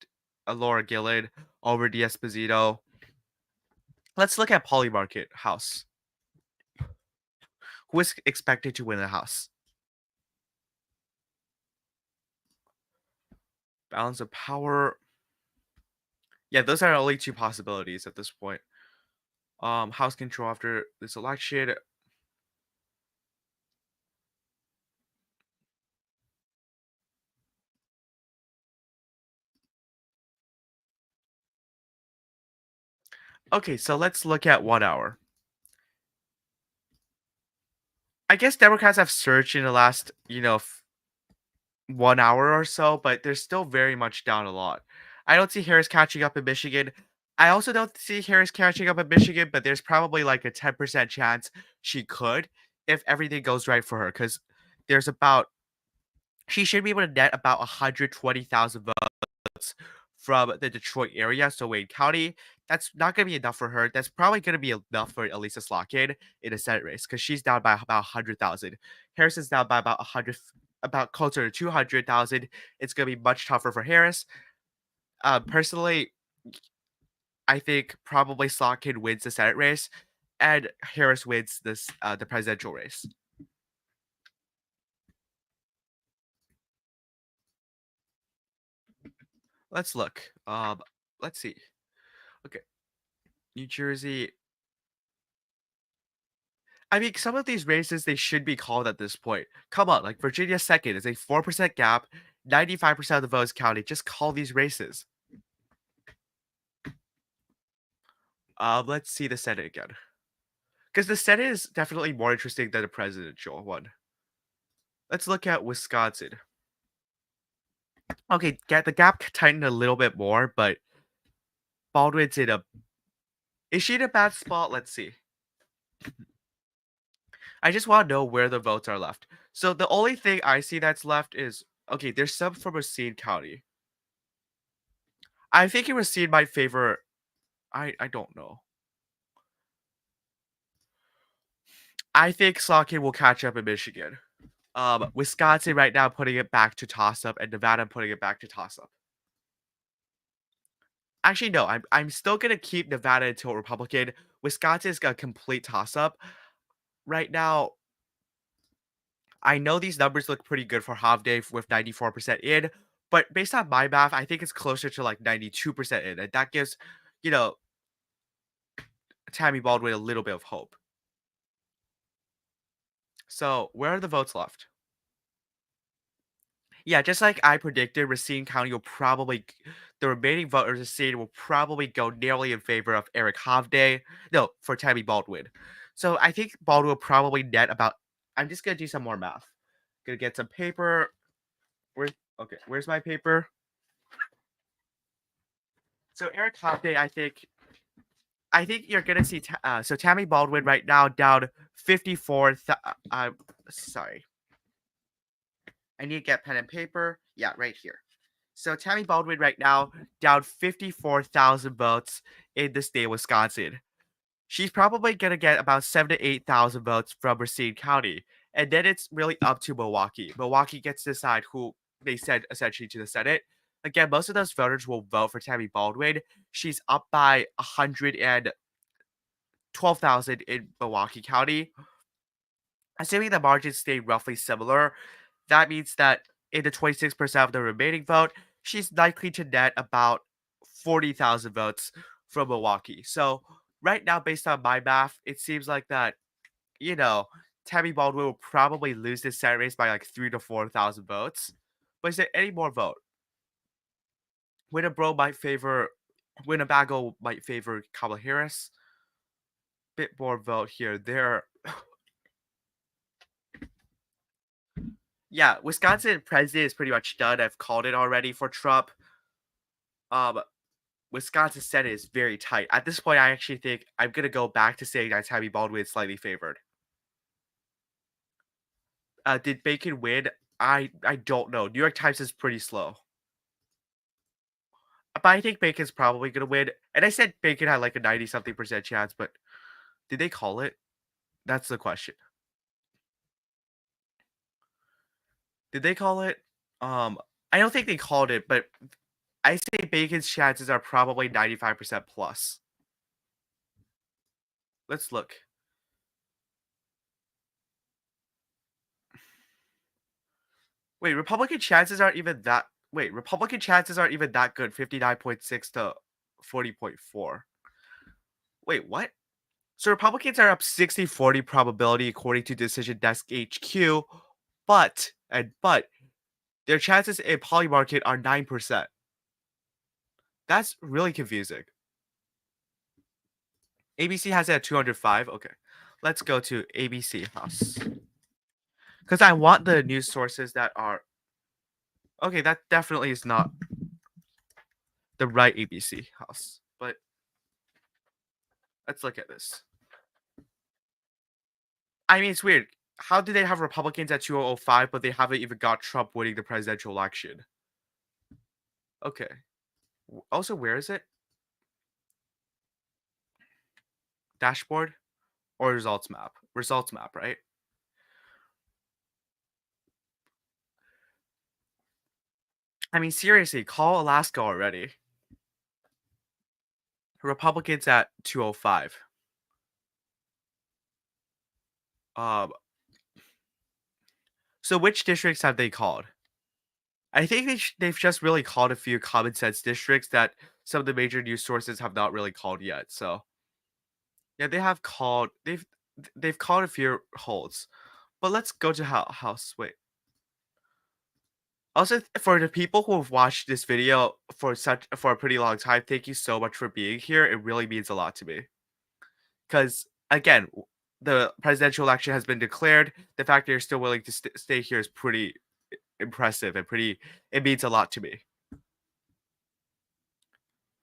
Laura Gillard over D'Esposito. Let's look at Polymarket House. Who is expected to win the House? Balance of power. Yeah, those are only two possibilities at this point. House control after this election. Okay, so let's look at 1 hour. I guess Democrats have surged in the last, 1 hour or so, but they're still very much down a lot. I don't see Harris catching up in Michigan. I also don't see Harris catching up in Michigan, but there's probably like a 10% chance she could if everything goes right for her. Because there's about, she should be able to net about 120,000 votes from the Detroit area, so Wayne County. That's not going to be enough for her. That's probably going to be enough for Elisa Slotkin in a Senate race because she's down by about 100,000. Harris is down by about 100, about closer to 200,000. It's going to be much tougher for Harris. Personally, I think probably Slotkin wins the Senate race, and Harris wins the presidential race. Let's look. Let's see. Okay, New Jersey. I mean, some of these races they should be called at this point. Come on, like Virginia second is a 4% gap, 95% of the votes counted. Just call these races. Let's see the Senate again, because the Senate is definitely more interesting than the presidential one. Let's look at Wisconsin. Okay, the gap tightened a little bit more, but Baldwin's in a. Is she in a bad spot? Let's see. I just want to know where the votes are left. So the only thing I see that's left is okay. There's some from Racine County. I think Racine might favor. I don't know. I think Slokin will catch up in Michigan. Wisconsin right now putting it back to toss up, and Nevada putting it back to toss up. Actually, no. I'm still gonna keep Nevada until Republican. Wisconsin's a complete toss up right now. I know these numbers look pretty good for Havday with 94% in, but based on my math, I think it's closer to like 92% in, and that gives, you know, Tammy Baldwin a little bit of hope. So where are the votes left? Yeah, just like I predicted, Racine County will probably the remaining voters in the state will probably go nearly in favor of Eric Havday. No, for Tammy Baldwin. So I think Baldwin will probably net about. I'm just gonna do some more math. Gonna get some paper. Where's okay? Where's my paper? So Eric Havday, I think you're gonna see. So Tammy Baldwin right now down 54. Sorry, I need to get pen and paper. Yeah, right here. So Tammy Baldwin right now down 54,000 votes in the state of Wisconsin. She's probably gonna get about 7 to 8,000 votes from Racine County, and then it's really up to Milwaukee. Milwaukee gets to decide who they send essentially to the Senate. Again, most of those voters will vote for Tammy Baldwin. She's up by 112,000 in Milwaukee County. Assuming the margins stay roughly similar, that means that in the 26% of the remaining vote, she's likely to net about 40,000 votes from Milwaukee. So right now, based on my math, it seems like that, you know, Tammy Baldwin will probably lose this Senate race by like 3 to 4,000 votes. But is there any more vote? Winnebago might favor Winnebago might favor Kamala Harris. Bit more vote here. There, yeah, Wisconsin president is pretty much done. I've called it already for Trump. Um, Wisconsin Senate is very tight. At this point, I actually think I'm gonna go back to saying that Tammy Baldwin is slightly favored. Did Bacon win? I don't know. New York Times is pretty slow, but I think Bacon's probably gonna win. And I said Bacon had like a 90 something percent chance, but did they call it? That's the question. Did they call it? Um, I don't think they called it, but I say Bacon's chances are probably 95% plus. Let's look. Wait, Republican chances aren't even that good. 59.6 to 40.4. Wait, what? So Republicans are up 60-40 probability according to Decision Desk HQ, but their chances in Polymarket are 9%. That's really confusing. ABC has it at 205. Okay. Let's go to ABC House. Because I want the news sources that are. Okay, that definitely is not the right ABC House. But let's look at this. I mean, it's weird. How do they have Republicans at 205, but they haven't even got Trump winning the presidential election? Okay. Also, where is it? Dashboard or results map? Results map, right? I mean, seriously, call Alaska already. Republicans at 205. Um, so which districts have they called? I think they've just really called a few common sense districts that some of the major news sources have not really called yet. So yeah, they've called a few holds. But let's go to house. Wait. Also, for the people who have watched this video for a pretty long time, thank you so much for being here. It really means a lot to me. Because again, the presidential election has been declared. The fact that you're still willing to stay here is pretty impressive and pretty. It means a lot to me.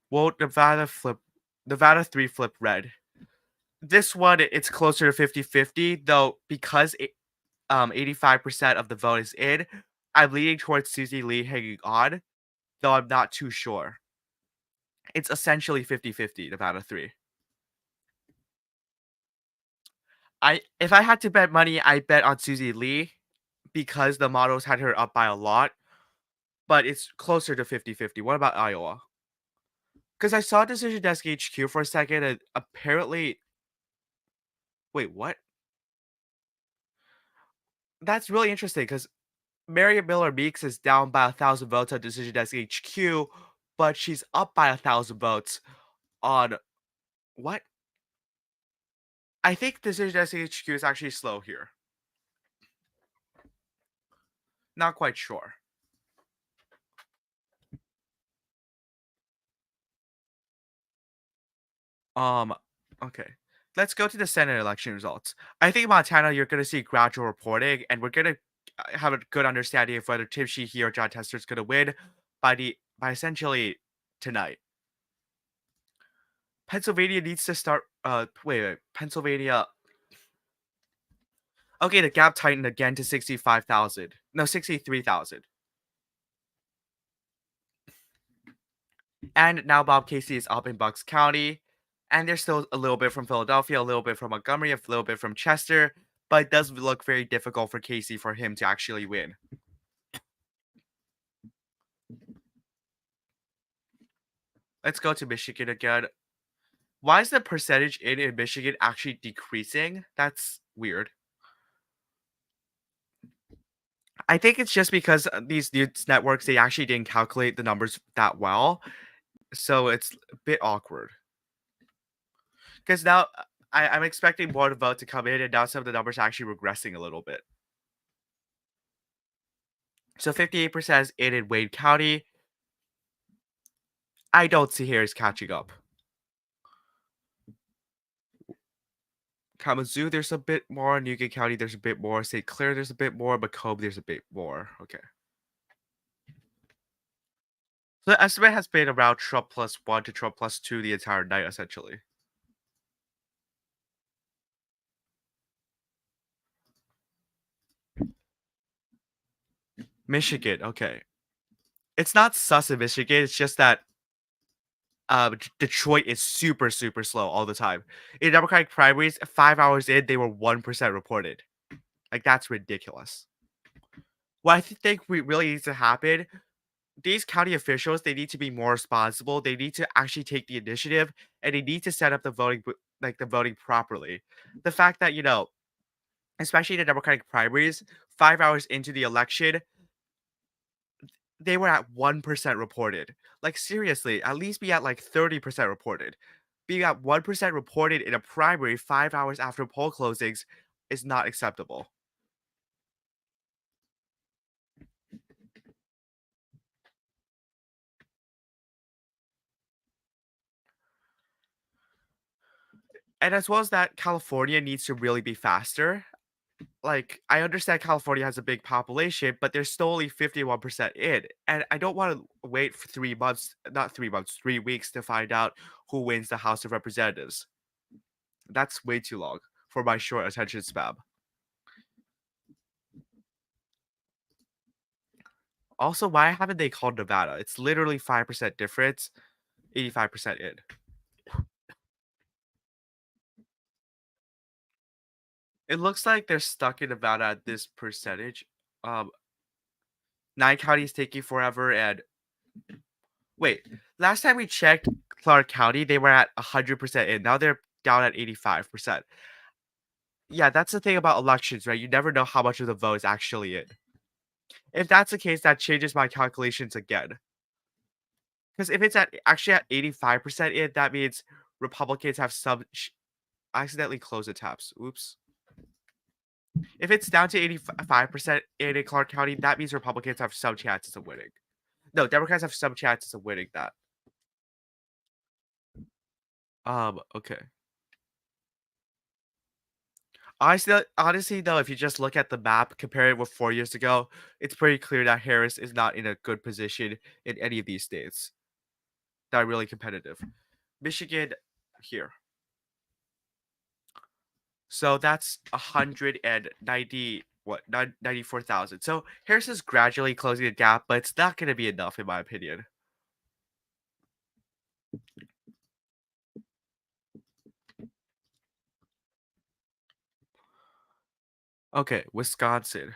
Well, Nevada 3 flip red. This one, it's closer to 50-50, though, because 85% of the vote is in. I'm leaning towards Susie Lee hanging on, though I'm not too sure. It's essentially 50-50, Nevada 3. If I had to bet money, I bet on Susie Lee because the models had her up by a lot, but it's closer to 50-50. What about Iowa? Because I saw Decision Desk HQ for a second, and apparently, wait, what? That's really interesting because Marion Miller Meeks is down by 1,000 votes on Decision Desk HQ, but she's up by 1,000 votes on what? I think Decision Desk HQ is actually slow here. Not quite sure. Okay. Let's go to the Senate election results. I think Montana, you're going to see gradual reporting, and we're going to have a good understanding of whether Tim Sheehy or John Tester is going to win by essentially tonight. Pennsylvania needs to start. Wait. Pennsylvania. Okay, the gap tightened again to 65,000. No, 63,000. And now Bob Casey is up in Bucks County. And there's still a little bit from Philadelphia, a little bit from Montgomery, a little bit from Chester. But it does look very difficult for Casey for him to actually win. Let's go to Michigan again. Why is the percentage in Michigan actually decreasing? That's weird. I think it's just because these news networks, they actually didn't calculate the numbers that well. So it's a bit awkward. Because now I'm expecting more to vote to come in, and now some of the numbers are actually regressing a little bit. So 58% is in Wayne County. I don't see Harris catching up. Kalamazoo, there's a bit more. Newgate County, there's a bit more. St. Clair, there's a bit more. Macomb, there's a bit more. Okay. So the estimate has been around Trump +1 to Trump +2 the entire night, essentially. Michigan, okay. It's not sus in Michigan. It's just that Detroit is super, super slow all the time. In Democratic primaries, 5 hours in, they were 1% reported. Like, that's ridiculous. What I think we really needs to happen, these county officials, they need to be more responsible. They need to actually take the initiative, and they need to set up the voting properly. The fact that, especially in the Democratic primaries, 5 hours into the election, they were at 1% reported. Like, seriously, at least be at like 30% reported. Being at 1% reported in a primary 5 hours after poll closings is not acceptable. And as well as that, California needs to really be faster. Like, I understand California has a big population, but they're still only 51% in. And I don't want to wait for 3 months, not 3 months, 3 weeks to find out who wins the House of Representatives. That's way too long for my short attention span. Also, why haven't they called Nevada? It's literally 5% difference, 85% in. It looks like they're stuck in Nevada at this percentage. Um, 9 counties taking forever. And wait, last time we checked Clark County, they were at 100% in. Now they're down at 85%. Yeah, that's the thing about elections, right? You never know how much of the vote is actually in. If that's the case, that changes my calculations again. Because if it's actually at 85% in, that means Republicans have some. I accidentally closed the tabs. Oops. If it's down to 85% in Clark County, that means Republicans have some chances of winning. No, Democrats have some chances of winning that. Okay. Honestly, though, if you just look at the map, compare it with 4 years ago, it's pretty clear that Harris is not in a good position in any of these states that are really competitive. Michigan, here. So that's 190, what, 94,000. So Harris is gradually closing the gap, but it's not going to be enough, in my opinion. Okay, Wisconsin.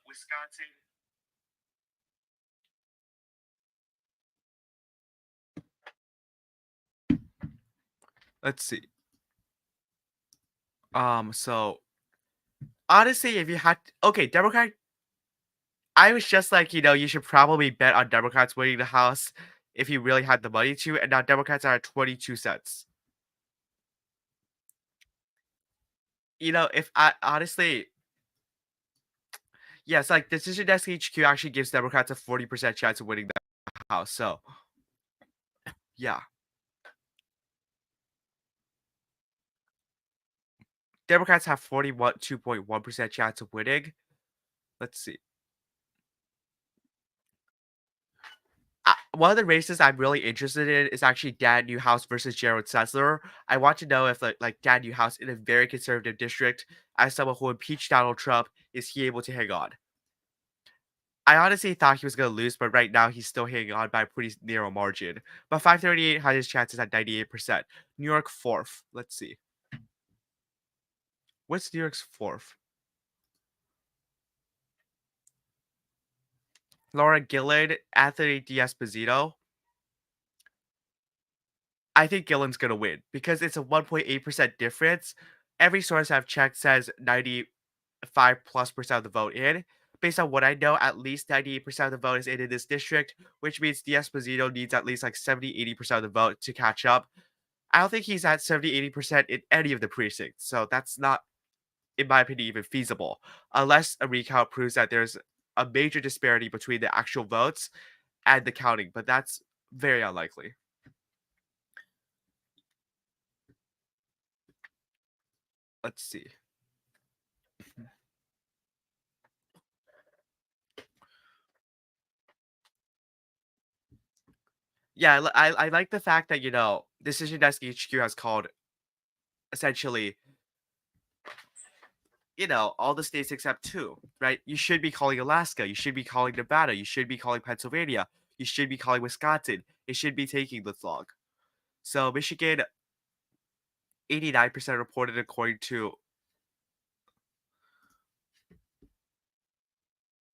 Wisconsin. Let's see. So honestly, if you had okay, Democrat, I was just like, you should probably bet on Democrats winning the House if you really had the money to, and now Democrats are at 22 cents. If I honestly, yes, like Decision Desk HQ actually gives Democrats a 40% chance of winning the House. So yeah, Democrats have 42.1% chance of winning. Let's see. One of the races I'm really interested in is actually Dan Newhouse versus Jared Sessler. I want to know if like Dan Newhouse in a very conservative district, as someone who impeached Donald Trump, is he able to hang on? I honestly thought he was gonna lose, but right now he's still hanging on by a pretty narrow margin. But 538 had his chances at 98%. New York fourth. Let's see. What's New York's fourth? Laura Gillard, Anthony D'Esposito. I think Gillen's gonna win because it's a 1.8% difference. Every source I've checked says 95+% of the vote in. Based on what I know, at least 98% of the vote is in this district, which means D'Esposito needs at least like 70-80% of the vote to catch up. I don't think he's at 70-80% in any of the precincts, so that's not, in my opinion, even feasible, unless a recount proves that there's a major disparity between the actual votes and the counting, but that's very unlikely. Let's see. Yeah, I like the fact that, Decision Desk HQ has called essentially, all the states except two, right? You should be calling Alaska, you should be calling Nevada, you should be calling Pennsylvania, you should be calling Wisconsin. It should be taking this long. So Michigan, 89% reported according to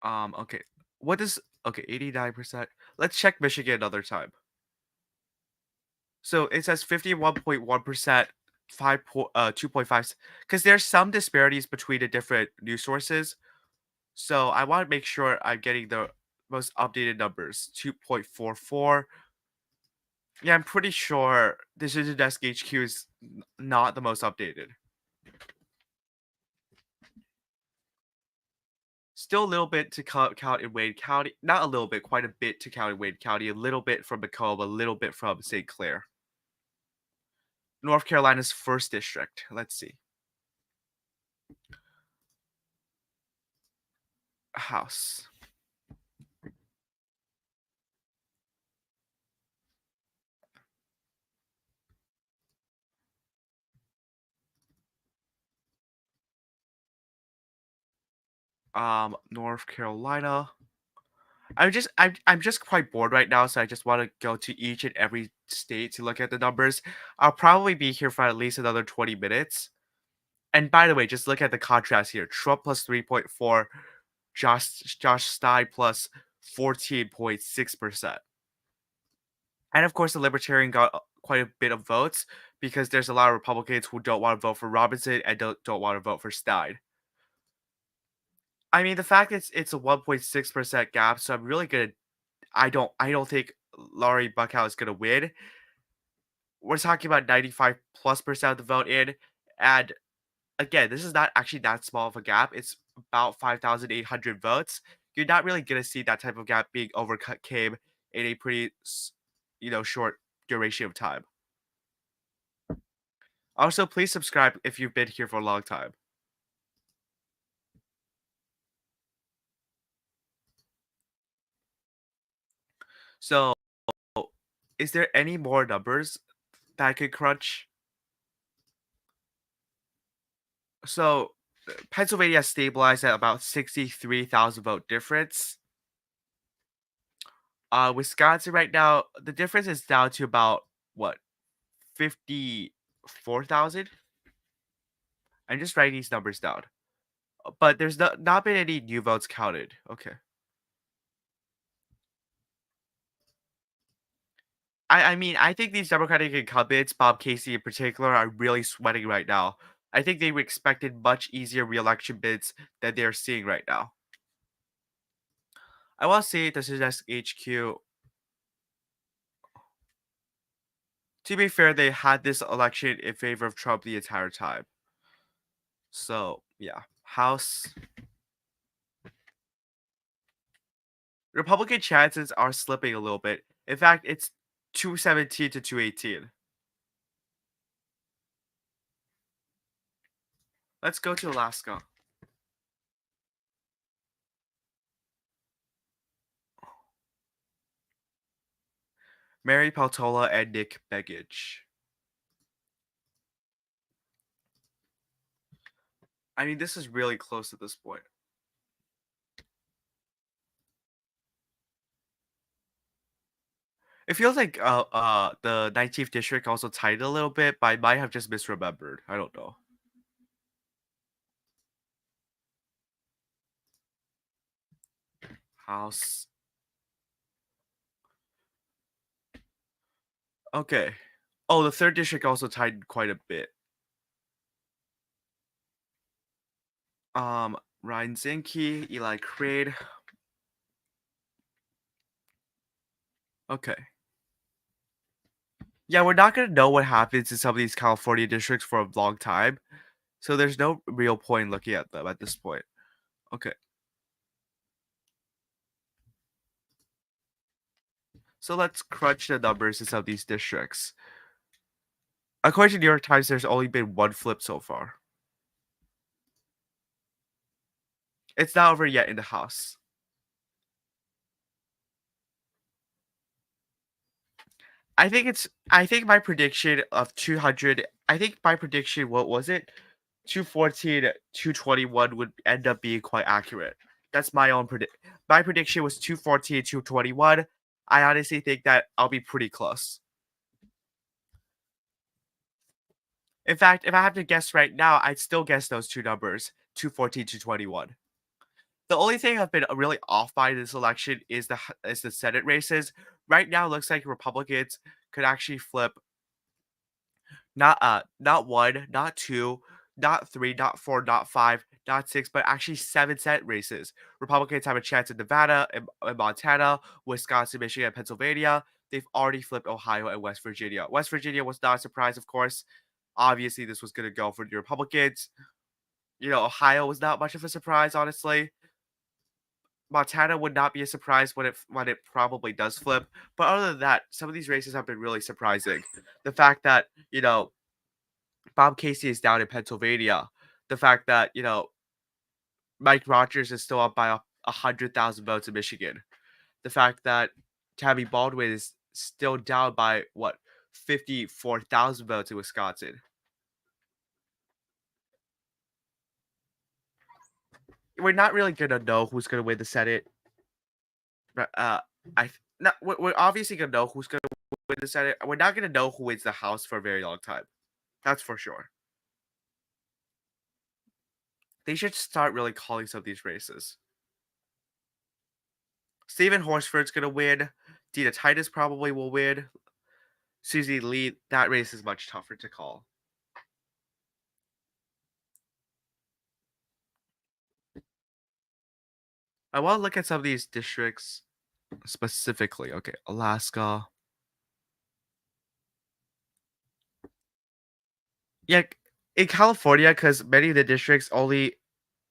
okay. What is okay, 89%. Let's check Michigan another time. So it says 51.1%, 2.5, because there's some disparities between the different news sources. So I want to make sure I'm getting the most updated numbers. 2.44. Yeah, I'm pretty sure Decision Desk HQ is not the most updated. Still a little bit to count in Wayne County. Not a little bit, quite a bit to count in Wayne County. A little bit from Macomb, a little bit from St. Clair. North Carolina's first district. Let's see. House. North Carolina. I'm just quite bored right now, so I just want to go to each and every state to look at the numbers. I'll probably be here for at least another 20 minutes. And by the way, just look at the contrast here. Trump plus 3.4, Josh Stein plus 14.6%. And of course, the Libertarian got quite a bit of votes because there's a lot of Republicans who don't want to vote for Robinson and don't want to vote for Stein. I mean, the fact it's a 1.6% gap, so I'm really gonna. I don't think Laurie Buckhouse is gonna win. We're talking about 95+% of the vote in, and again, this is not actually that small of a gap. It's about 5,800 votes. You're not really gonna see that type of gap being overcame in a pretty, short duration of time. Also, please subscribe if you've been here for a long time. So, is there any more numbers that I could crunch? So, Pennsylvania stabilized at about 63,000 vote difference. Wisconsin right now, the difference is down to about what 54,000. I'm just writing these numbers down, but there's not been any new votes counted. Okay, I mean I think these Democratic incumbents, Bob Casey in particular, are really sweating right now. I think they expected much easier reelection bids than they're seeing right now. I want to say this is HQ. To be fair, they had this election in favor of Trump the entire time. So, yeah. House. Republican chances are slipping a little bit. In fact, it's 217 to 218. Let's go to Alaska. Mary Peltola and Nick Begich. I mean, this is really close at this point. It feels like the 19th district also tied a little bit, but I might have just misremembered. I don't know. House. Okay. Oh, the 3rd district also tied quite a bit. Ryan Zinke, Eli Craig. Okay. Yeah, we're not gonna know what happens in some of these California districts for a long time, so there's no real point looking at them at this point. Okay. So let's crunch the numbers in some of these districts. According to New York Times, there's only been one flip so far. It's not over yet in the House. I think my prediction of 200, I think my prediction, what was it? 214, 221 would end up being quite accurate. That's my own predict. My prediction was 214, 221. I honestly think that I'll be pretty close. In fact, if I have to guess right now, I'd still guess those two numbers, 214, 221. The only thing I've been really off by this election is the Senate races. Right now, it looks like Republicans could actually flip not one, not two, not three, not four, not five, not six, but actually 7 Senate races. Republicans have a chance in Nevada and Montana, Wisconsin, Michigan, and Pennsylvania. They've already flipped Ohio and West Virginia. West Virginia was not a surprise, of course. Obviously, this was going to go for the Republicans. Ohio was not much of a surprise, honestly. Montana would not be a surprise when it probably does flip. But other than that, some of these races have been really surprising. The fact that, Bob Casey is down in Pennsylvania. The fact that, Mike Rogers is still up by 100,000 votes in Michigan. The fact that Tammy Baldwin is still down by, 54,000 votes in Wisconsin. We're not really going to know who's going to win the Senate. But, we're obviously going to know who's going to win the Senate. We're not going to know who wins the House for a very long time. That's for sure. They should start really calling some of these races. Stephen Horsford's going to win. Dina Titus probably will win. Susie Lee, that race is much tougher to call. I want to look at some of these districts specifically. Okay, Alaska. Yeah, in California, because many of the districts only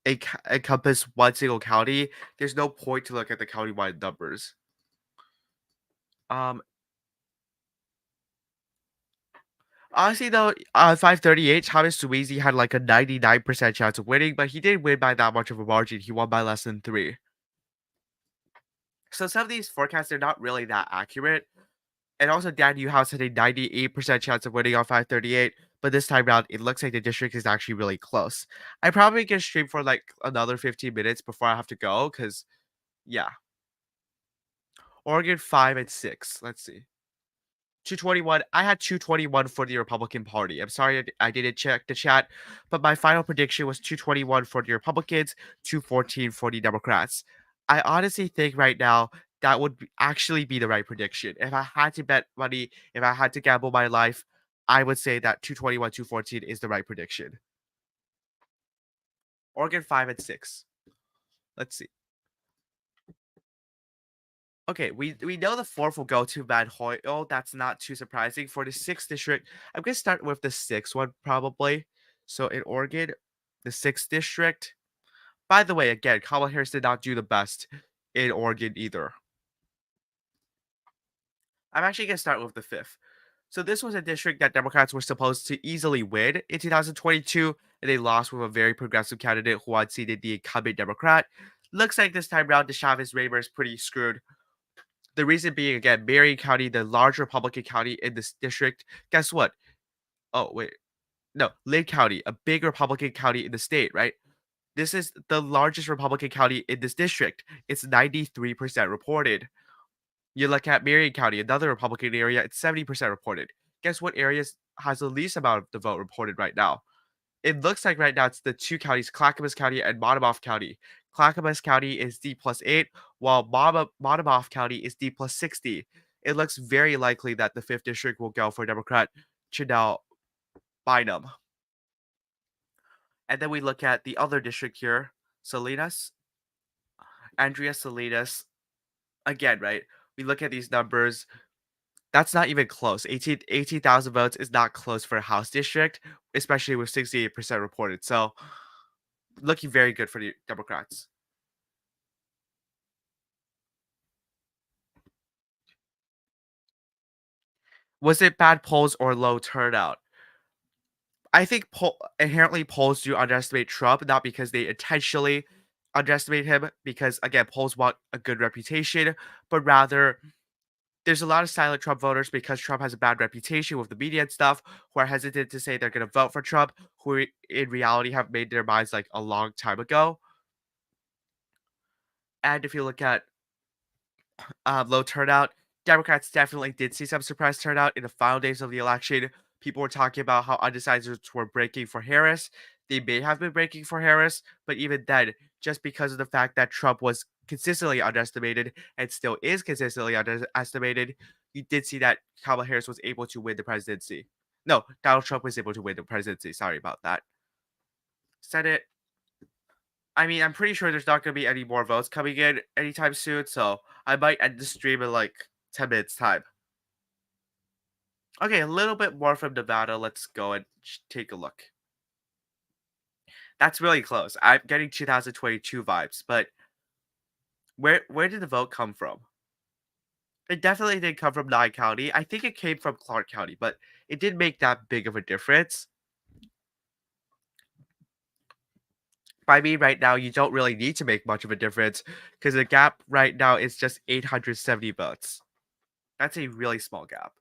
encompass one single county, there's no point to look at the countywide numbers. Um, Honestly though, 538, Thomas Suezy had like a 99% chance of winning, but he didn't win by that much of a margin. He won by less than 3. So some of these forecasts are not really that accurate. And also Dan Newhouse had a 98% chance of winning on 538, but this time around, it looks like the district is actually really close. I probably can stream for like another 15 minutes before I have to go, because, yeah. Oregon 5 and 6. Let's see. 221. I had 221 for the Republican Party. I'm sorry I didn't check the chat, but my final prediction was 221 for the Republicans, 214 for the Democrats. I honestly think right now that would actually be the right prediction. If I had to bet money, if I had to gamble my life, I would say that 221, 214 is the right prediction. Oregon 5 and 6. Let's see. Okay, we know the fourth will go to Van Hoyle. That's not too surprising. For the sixth district, I'm gonna start with the sixth one probably. So in Oregon, the sixth district. By the way, again, Kamala Harris did not do the best in Oregon either. I'm actually gonna start with the fifth. So this was a district that Democrats were supposed to easily win in 2022, and they lost with a very progressive candidate who unseated the incumbent Democrat. Looks like this time around, DeSantis-Raver is pretty screwed. The reason being, again, Marion County, the large Republican county in this district. Guess what? Oh, wait. No, Lake County, a big Republican county in the state, right? This is the largest Republican county in this district. It's 93% reported. You look at Marion County, another Republican area, it's 70% reported. Guess what areas has the least amount of the vote reported right now? It looks like right now it's the two counties, Clackamas County and Monmouth County. Clackamas County is D+8, while Monmouth County is D+60. It looks very likely that the 5th district will go for Democrat Chanel Bynum. And then we look at the other district here, Salinas. Andrea Salinas. Again, right? We look at these numbers. That's not even close. 18,000 votes is not close for a House district, especially with 68% reported. So, looking very good for the Democrats. Was it bad polls or low turnout? I think inherently polls do underestimate Trump, not because they intentionally underestimate him, because again, polls want a good reputation, but rather there's a lot of silent Trump voters because Trump has a bad reputation with the media and stuff, who are hesitant to say they're going to vote for Trump, who in reality have made their minds like a long time ago. And if you look at low turnout, Democrats definitely did see some surprise turnout in the final days of the election. People were talking about how undecideds were breaking for Harris. They may have been breaking for Harris, but even then, just because of the fact that Trump was consistently underestimated and still is consistently underestimated, you did see that Kamala Harris was able to win the presidency. No, Donald Trump was able to win the presidency. Sorry about that. Senate, I mean, I'm pretty sure there's not going to be any more votes coming in anytime soon, so I might end the stream in like 10 minutes' time. Okay, a little bit more from Nevada. Let's go and take a look. That's really close. I'm getting 2022 vibes, but Where did the vote come from? It definitely didn't come from Nye County. I think it came from Clark County, but it didn't make that big of a difference. By me right now, you don't really need to make much of a difference because the gap right now is just 870 votes. That's a really small gap.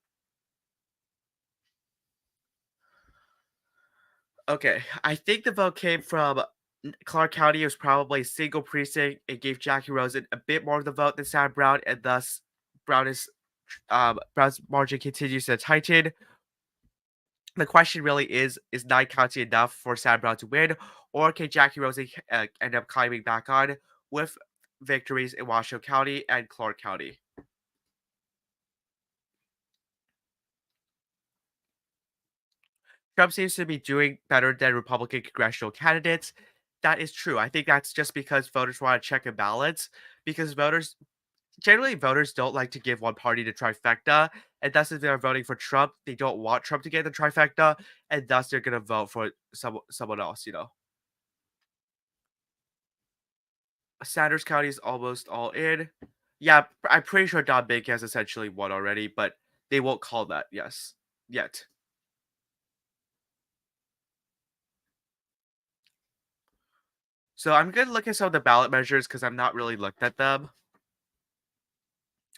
Okay, I think the vote came from Clark County. It was probably a single precinct. It gave Jackie Rosen a bit more of the vote than Sam Brown, and thus Brown's margin continues to tighten. The question really is Nye County enough for Sam Brown to win, or can Jackie Rosen end up climbing back on with victories in Washoe County and Clark County? Trump seems to be doing better than Republican congressional candidates. That is true. I think that's just because voters want to check and balance, because voters don't like to give one party the trifecta, and thus if they're voting for Trump, they don't want Trump to get the trifecta, and thus they're gonna vote for someone else. Sanders County is almost all in. Yeah, I'm pretty sure Don Bacon has essentially won already, but they won't call that yes yet. So I'm gonna look at some of the ballot measures because I'm not really looked at them.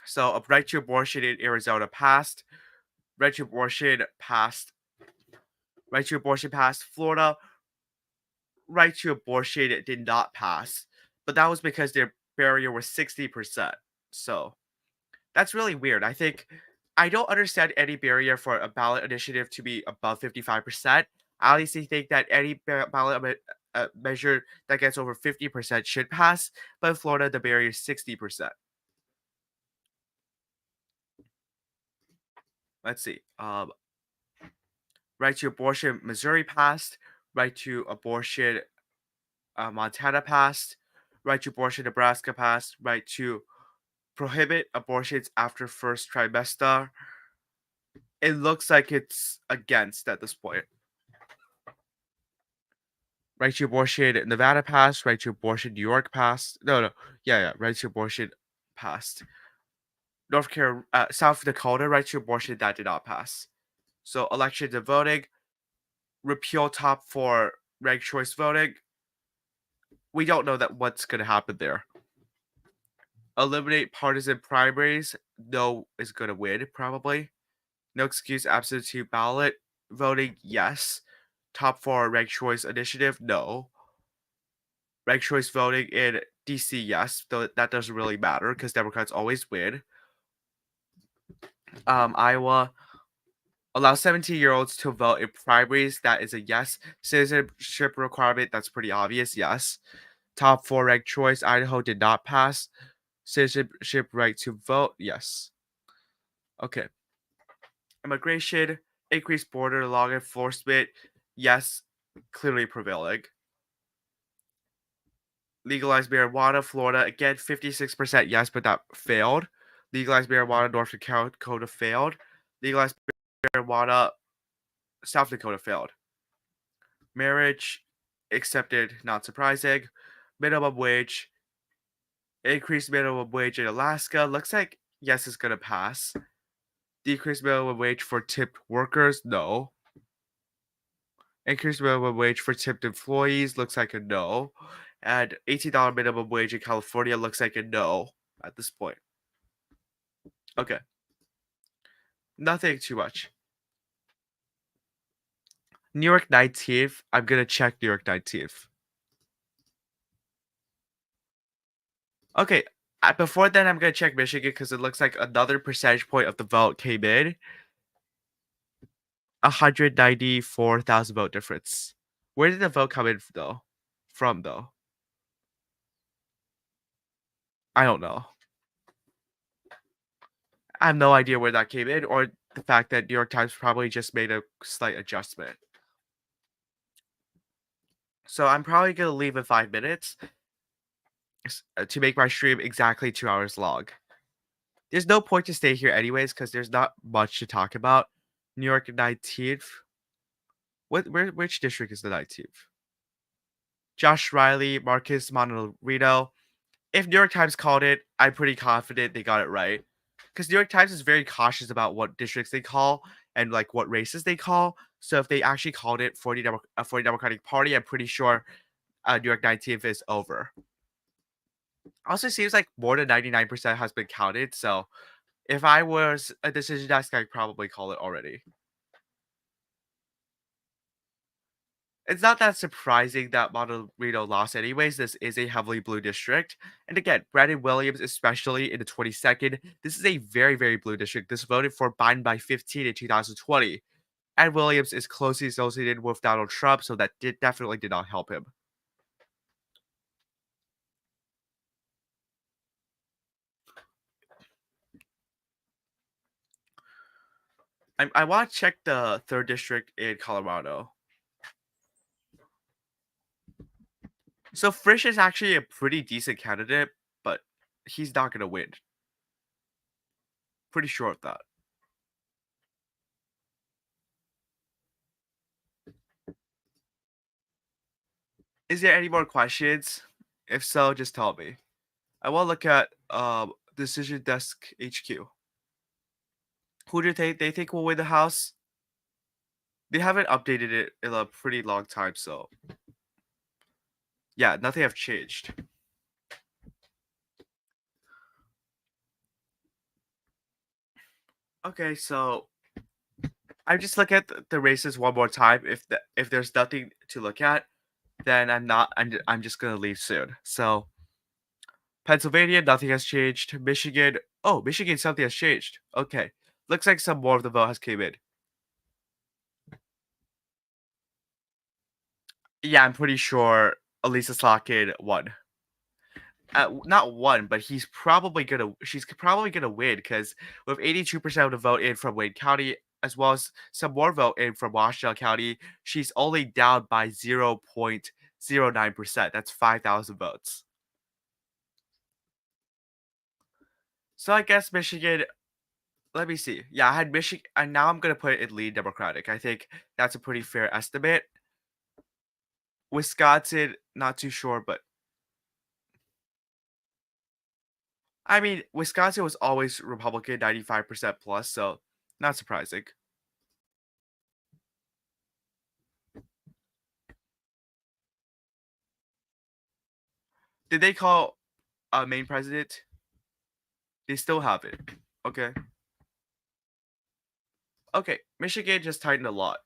So a right to abortion in Arizona passed. Right to abortion passed. Right to abortion passed. Florida, right to abortion did not pass. But that was because their barrier was 60%. So that's really weird. I don't understand any barrier for a ballot initiative to be above 55%. I honestly think that any measure that gets over 50% should pass. But in Florida, the barrier is 60%. Let's see. Right to abortion, Missouri passed. Right to abortion, Montana passed. Right to abortion, Nebraska passed. Right to prohibit abortions after first trimester. It looks like it's against at this point. Right to abortion, Nevada passed. Right to abortion, New York passed. No. Yeah. Right to abortion passed. South Dakota, right to abortion, that did not pass. So elections and voting, repeal top four ranked choice voting. We don't know that what's going to happen there. Eliminate partisan primaries. No is going to win, probably. No excuse absentee ballot voting. Yes. Top four ranked choice initiative. No. Ranked choice voting in DC. Yes. Though that doesn't really matter because Democrats always win. Iowa. Allow 17-year-olds to vote in primaries. That is a yes. Citizenship requirement. That's pretty obvious. Yes. Top four ranked choice. Idaho did not pass. Citizenship right to vote. Yes. Okay. Immigration. Increased border law enforcement. Yes. Clearly prevailing. Legalize marijuana. Florida. Again, 56% yes, but that failed. Legalize marijuana. North Dakota failed. Legalize marijuana. South Dakota failed. Marriage accepted, not surprising. Minimum wage, increased minimum wage in Alaska. Looks like yes is gonna pass. Decreased minimum wage for tipped workers, no. Increased minimum wage for tipped employees looks like a no. And $18 minimum wage in California looks like a no at this point. Okay. Nothing too much. New York 19th. I'm gonna check New York 19th. Okay, before then, I'm gonna check Michigan because it looks like another percentage point of the vote came in. 194,000 vote difference. Where did the vote come in though? From though? I don't know. I have no idea where that came in, or the fact that New York Times probably just made a slight adjustment. So I'm probably gonna leave in 5 minutes to make my stream exactly 2 hours long. There's no point to stay here anyways because there's not much to talk about. New York 19th. Which district is the 19th? Josh Riley, Marcus Monorino, if New York Times called it, I'm pretty confident they got it right. Because New York Times is very cautious about what districts they call and like what races they call. So if they actually called it for the Democratic Party, I'm pretty sure New York 19th is over. Also, seems like more than 99% has been counted. So if I was a decision desk, I'd probably call it already. It's not that surprising that Monterito lost anyways. This is a heavily blue district. And again, Brandon Williams, especially in the 22nd, this is a very, very blue district. This voted for Biden by 15 in 2020. And Williams is closely associated with Donald Trump, so that definitely did not help him. I want to check the 3rd district in Colorado. So Frisch is actually a pretty decent candidate, but he's not going to win. Pretty sure of that. Is there any more questions? If so, just tell me. I want to look at Decision Desk HQ. Who do they think will win the House? They haven't updated it in a pretty long time, so yeah, nothing have changed. Okay, so I just look at the races one more time. If there's nothing to look at, then I'm just gonna leave soon. So Pennsylvania, nothing has changed. Michigan, oh, Michigan, something has changed. Okay, looks like some more of the vote has came in. Yeah, I'm pretty sure Elisa Slotkin won. Not won, but she's probably gonna win because with 82% of the vote in from Wayne County, as well as some more vote in from Washington County, she's only down by 0.09%. That's 5,000 votes. So I guess Michigan. Let me see. Yeah, I had Michigan, and now I'm gonna put it in lead Democratic. I think that's a pretty fair estimate. Wisconsin, not too sure, but I mean, Wisconsin was always Republican, 95% plus, so not surprising. Did they call main president? They still have it. Okay. Okay. Michigan just tightened a lot,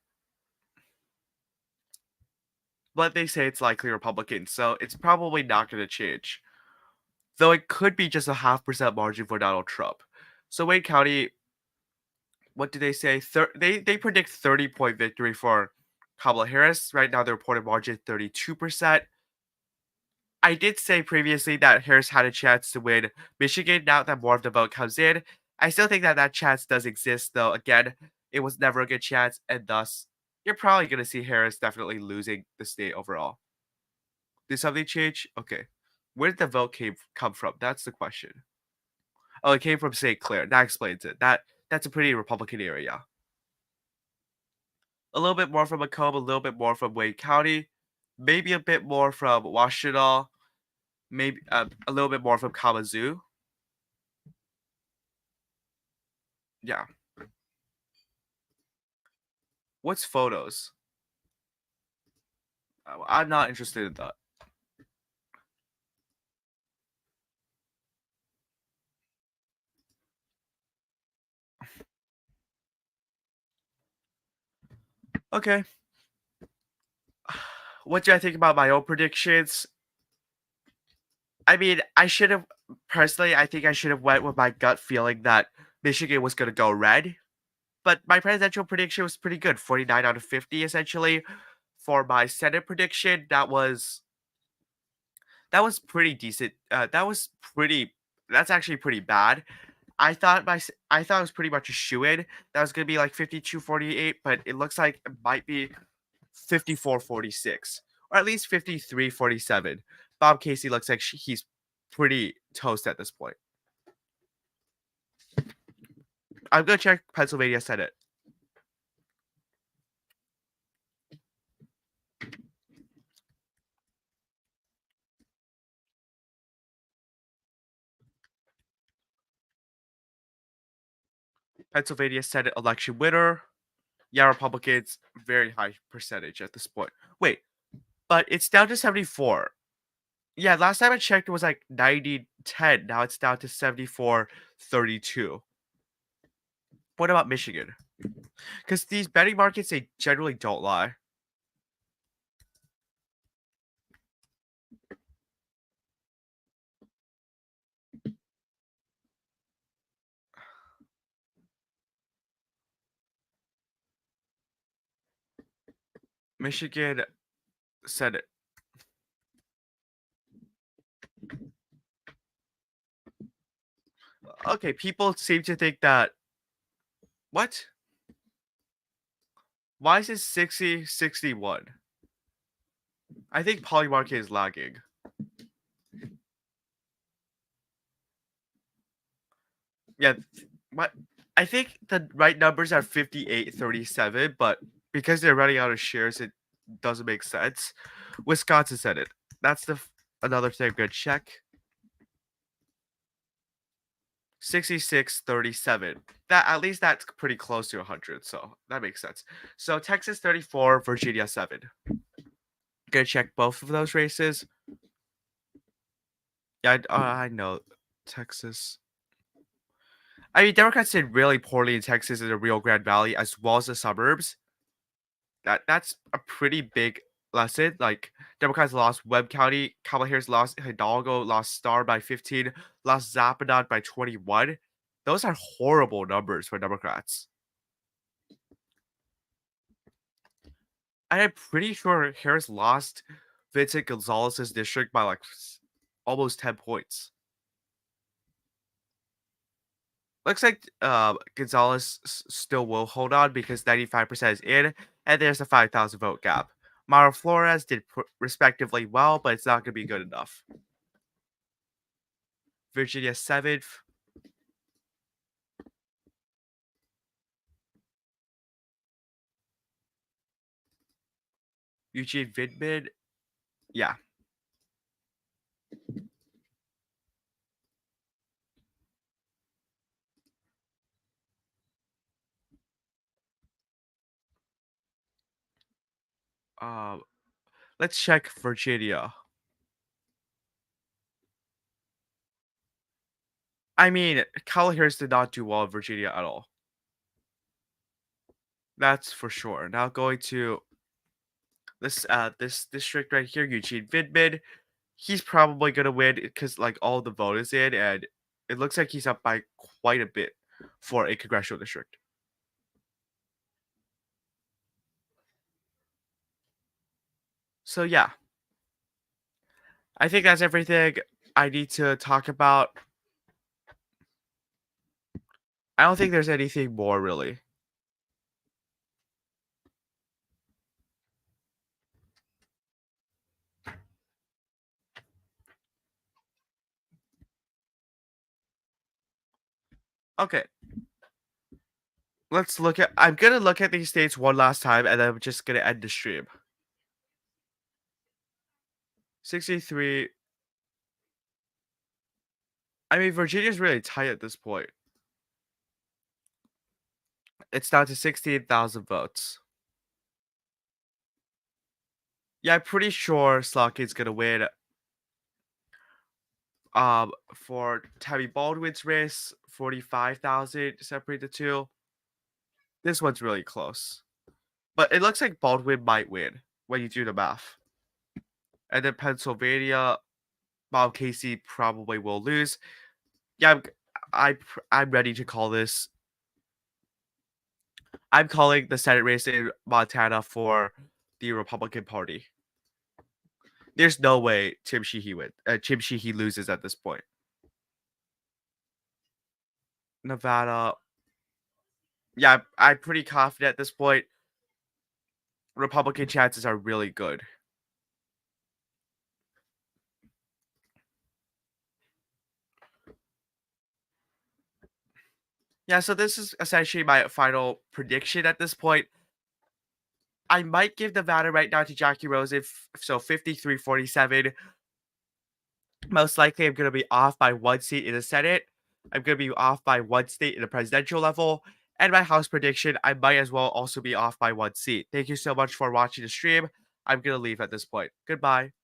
but they say it's likely Republican, so it's probably not going to change. Though it could be just a 0.5% margin for Donald Trump. So Wayne County, what do they say? They predict 30-point victory for Kamala Harris. Right now, the reported margin 32%. I did say previously that Harris had a chance to win Michigan. Now that more of the vote comes in, I still think that that chance does exist, though. Again, it was never a good chance, and thus, you're probably going to see Harris definitely losing the state overall. Did something change? Okay. Where did the vote come from? That's the question. Oh, it came from St. Clair. That explains it. That's a pretty Republican area. A little bit more from Macomb, a little bit more from Wayne County, maybe a bit more from Washita, maybe a little bit more from Kalamazoo. Yeah. What's photos? I'm not interested in that. Okay. What do I think about my own predictions? I mean, I should have personally. I think I should have went with my gut feeling that Michigan was going to go red. But my presidential prediction was pretty good, 49 out of 50 essentially. For my Senate prediction, that was pretty decent. That was pretty. That's actually pretty bad. I thought it was pretty much a shoe in. That was gonna be like 52-48, but it looks like it might be 54-46, or at least 53-47. Bob Casey looks like he's pretty toast at this point. I'm gonna check Pennsylvania Senate. Pennsylvania Senate election winner. Yeah, Republicans, very high percentage at this point. Wait, but it's down to 74. Yeah, last time I checked, it was like 90-10. Now it's down to 74-32. What about Michigan? Because these betting markets, they generally don't lie. Michigan Senate. Okay, people seem to think that. What? Why is it 60-61? I think Polymarket is lagging. Yeah, what? I think the right numbers are 58-37, but because they're running out of shares, it doesn't make sense. Wisconsin Senate. That's another thing I'm gonna check. 66-37. That at least that's pretty close to 100, so that makes sense. So Texas 34, Virginia 7. Gonna check both of those races. Yeah, I know Texas. I mean, Democrats did really poorly in Texas and the Rio Grande Valley as well as the suburbs. That's a pretty big lesson. Like Democrats lost Webb County, Kamala Harris lost Hidalgo, lost Star by 15, lost Zapadon by 21. Those are horrible numbers for Democrats. And I'm pretty sure Harris lost Vincent Gonzalez's district by like almost 10 points. Looks like Gonzalez still will hold on because 95% is in, and there's a 5,000 vote gap. Mara Flores did respectively well, but it's not going to be good enough. Virginia 7th. Eugene Vidman. Yeah. Um, let's check Virginia. I mean, Kamala Harris did not do well in Virginia at all. That's for sure. Now going to this district right here, Eugene Vidman. He's probably gonna win because like all the vote is in, and it looks like he's up by quite a bit for a congressional district. So yeah, I think that's everything I need to talk about. I don't think there's anything more really. Okay, let's look at. I'm gonna look at these states one last time, and then I'm just gonna end the stream. 63. I mean, Virginia's really tight at this point. It's down to 16,000 votes. Yeah, I'm pretty sure Slockett's gonna win. For Tammy Baldwin's race, 45,000 separate the two. This one's really close. But it looks like Baldwin might win when you do the math. And then Pennsylvania, Bob Casey probably will lose. Yeah, I'm ready to call this. I'm calling the Senate race in Montana for the Republican Party. There's no way Tim Sheehy loses at this point. Nevada. Yeah, I'm pretty confident at this point. Republican chances are really good. Yeah, so this is essentially my final prediction at this point. I might give Nevada right now to Jackie Rosen, so 53-47. Most likely, I'm going to be off by one seat in the Senate. I'm going to be off by one state in the presidential level. And my House prediction, I might as well also be off by one seat. Thank you so much for watching the stream. I'm going to leave at this point. Goodbye.